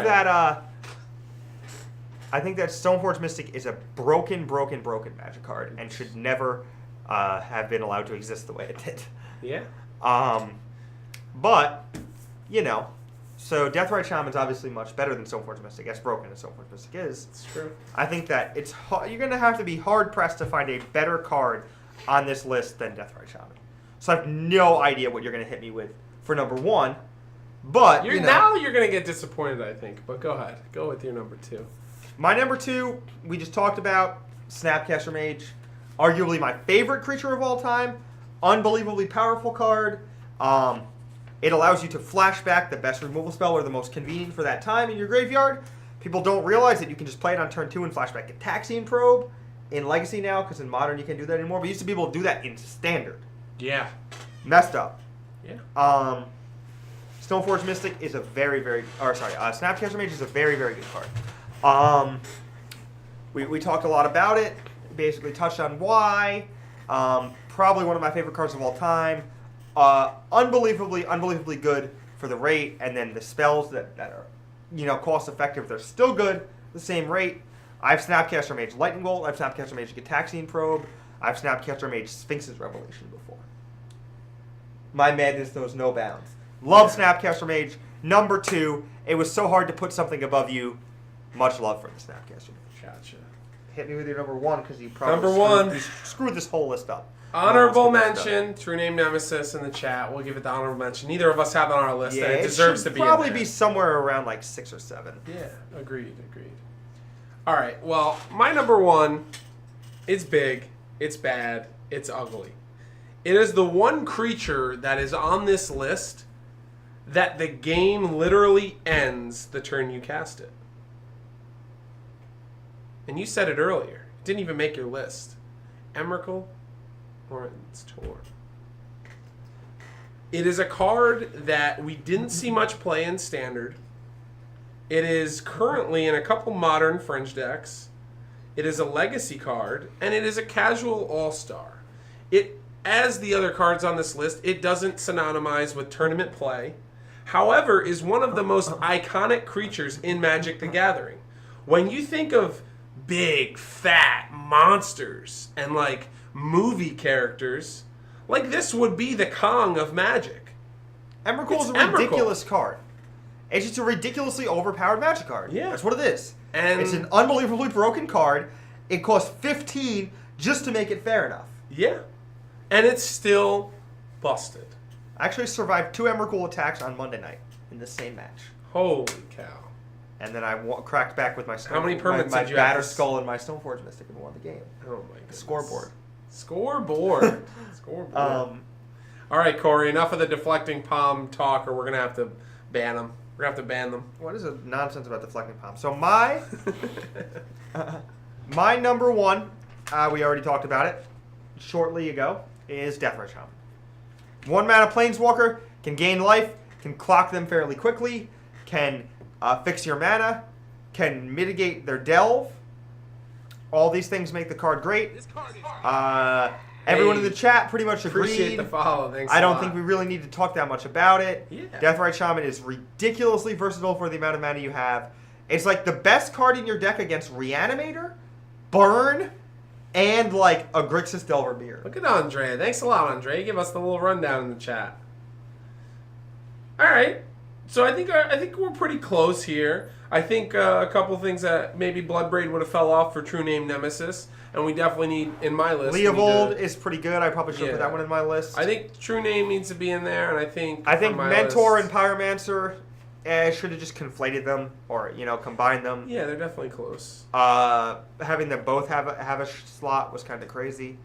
Speaker 2: that Stoneforge Mystic is a broken Magic card and should never have been allowed to exist the way it did.
Speaker 1: Yeah.
Speaker 2: But, you know, so Deathrite Shaman's obviously much better than Stoneforge Mystic, as broken as Stoneforge Mystic is.
Speaker 1: It's true.
Speaker 2: I think that you're going to have to be hard-pressed to find a better card on this list than Deathrite Shaman. So I have no idea what you're going to hit me with for number 1. But,
Speaker 1: now you're going to get disappointed, I think. But go ahead. Go with your number 2.
Speaker 2: My number 2, we just talked about, Snapcaster Mage. Arguably my favorite creature of all time. Unbelievably powerful card. It allows you to flash back the best removal spell or the most convenient for that time in your graveyard. People don't realize that you can just play it on turn 2 and flash back a Taxian Probe in Legacy now, because in Modern you can't do that anymore. But you used to be able to do that in Standard.
Speaker 1: Yeah.
Speaker 2: Messed up.
Speaker 1: Yeah.
Speaker 2: Stoneforge Mystic is a Snapcaster Mage is a very, very good card. We talked a lot about it. Basically touched on why. Probably one of my favorite cards of all time. Unbelievably good for the rate, and then the spells that are, cost effective. They're still good, the same rate. I have Snapcaster Mage Lightning Bolt. I have Snapcaster Mage Gitaxian Probe. I have Snapcaster Mage Sphinx's Revelation before. My madness knows no bounds. Love Snapcaster Mage. Number 2. It was so hard to put something above you. Much love for the Snapcaster Mage.
Speaker 1: Gotcha.
Speaker 2: Hit me with your number 1 because you probably
Speaker 1: Number 1.
Speaker 2: Screwed this whole list up.
Speaker 1: Honorable mention, True Name Nemesis in the chat. We'll give it the honorable mention. Neither of us have it on our list, and it deserves to be in there.
Speaker 2: Probably be somewhere around like 6 or 7.
Speaker 1: Yeah, agreed. All right, well, my number 1, it's big, it's bad, it's ugly. It is the one creature that is on this list that the game literally ends the turn you cast it. And you said it earlier. It didn't even make your list. Emrakul Orin's Torn. It is a card that we didn't see much play in Standard. It is currently in a couple Modern Fringe decks. It is a Legacy card, and it is a casual all-star. It, as the other cards on this list, it doesn't synonymize with tournament play. However, is one of the most iconic creatures in Magic the Gathering. When you think of big, fat monsters and like movie characters, like this would be the Kong of Magic.
Speaker 2: Emrakul is a ridiculous card. It's just a ridiculously overpowered Magic card.
Speaker 1: Yeah.
Speaker 2: That's what it is.
Speaker 1: And
Speaker 2: it's an unbelievably broken card. It costs 15 just to make it fair enough.
Speaker 1: Yeah. And it's still busted.
Speaker 2: I actually survived 2 Emrakul attacks on Monday night in the same match.
Speaker 1: Holy cow.
Speaker 2: And then I cracked back with my
Speaker 1: How many permanents
Speaker 2: my
Speaker 1: did you have?
Speaker 2: Batterskull and my Stoneforge Mystic and won the game.
Speaker 1: Oh my goodness.
Speaker 2: Scoreboard.
Speaker 1: Scoreboard. All right, Corey, enough of the deflecting palm talk, or we're going to have to ban them. We're going to have to ban them.
Speaker 2: What is the nonsense about deflecting palm? So my my number 1, we already talked about it shortly ago, is Deathrite Shaman. 1 mana Planeswalker, can gain life, can clock them fairly quickly, can fix your mana, can mitigate their delve. All these things make the card great. Everyone in the chat pretty much agreed.
Speaker 1: Appreciate the follow. Thanks
Speaker 2: I don't think we really need to talk that much about it.
Speaker 1: Yeah.
Speaker 2: Deathrite Shaman is ridiculously versatile for the amount of mana you have. It's like the best card in your deck against Reanimator, Burn, and like a Grixis Delver.
Speaker 1: Look at Andre. Thanks a lot, Andre. Give us the little rundown in the chat. All right. So I think we're pretty close here. I think a couple things that maybe Bloodbraid would have fell off for True Name Nemesis, and we definitely need in my list.
Speaker 2: Leovold is pretty good. I probably should have put that one in my list.
Speaker 1: I think True Name needs to be in there, and I think
Speaker 2: Mentor and Pyromancer. I should have just conflated them or combined them.
Speaker 1: Yeah, they're definitely close.
Speaker 2: Having them both have a slot was kind of crazy.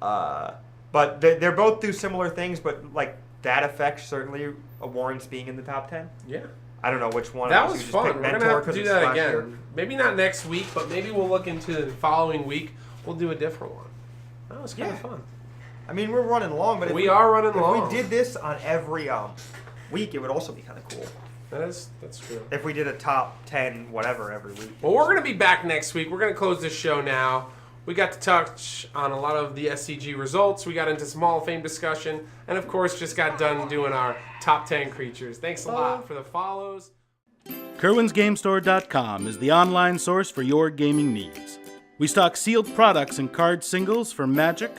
Speaker 2: But they're both do similar things, but like that effect certainly warrants being in the top 10.
Speaker 1: Yeah.
Speaker 2: I don't know which one.
Speaker 1: That was fun. We're going to have to do that again. Year. Maybe not next week, but maybe we'll look into the following week. We'll do a different one. That was kind of fun.
Speaker 2: I mean, we're running long, but
Speaker 1: we are running long.
Speaker 2: If we did this on every week, it would also be kind of cool.
Speaker 1: That's true.
Speaker 2: If we did a top 10 whatever every week.
Speaker 1: Well, we're going to be back next week. We're going to close this show now. We got to touch on a lot of the SCG results. We got into some Hall of Fame discussion. And, of course, just got done doing our top 10 creatures. Thanks a lot for the follows.
Speaker 3: KerwinsGameStore.com is the online source for your gaming needs. We stock sealed products and card singles for Magic,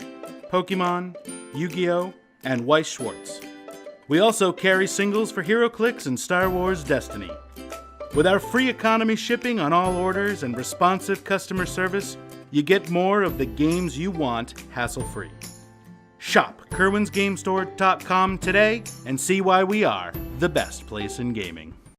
Speaker 3: Pokemon, Yu-Gi-Oh!, and Weiss Schwartz. We also carry singles for HeroClix and Star Wars Destiny. With our free economy shipping on all orders and responsive customer service, you get more of the games you want hassle-free. Shop KerwinsGameStore.com today and see why we are the best place in gaming.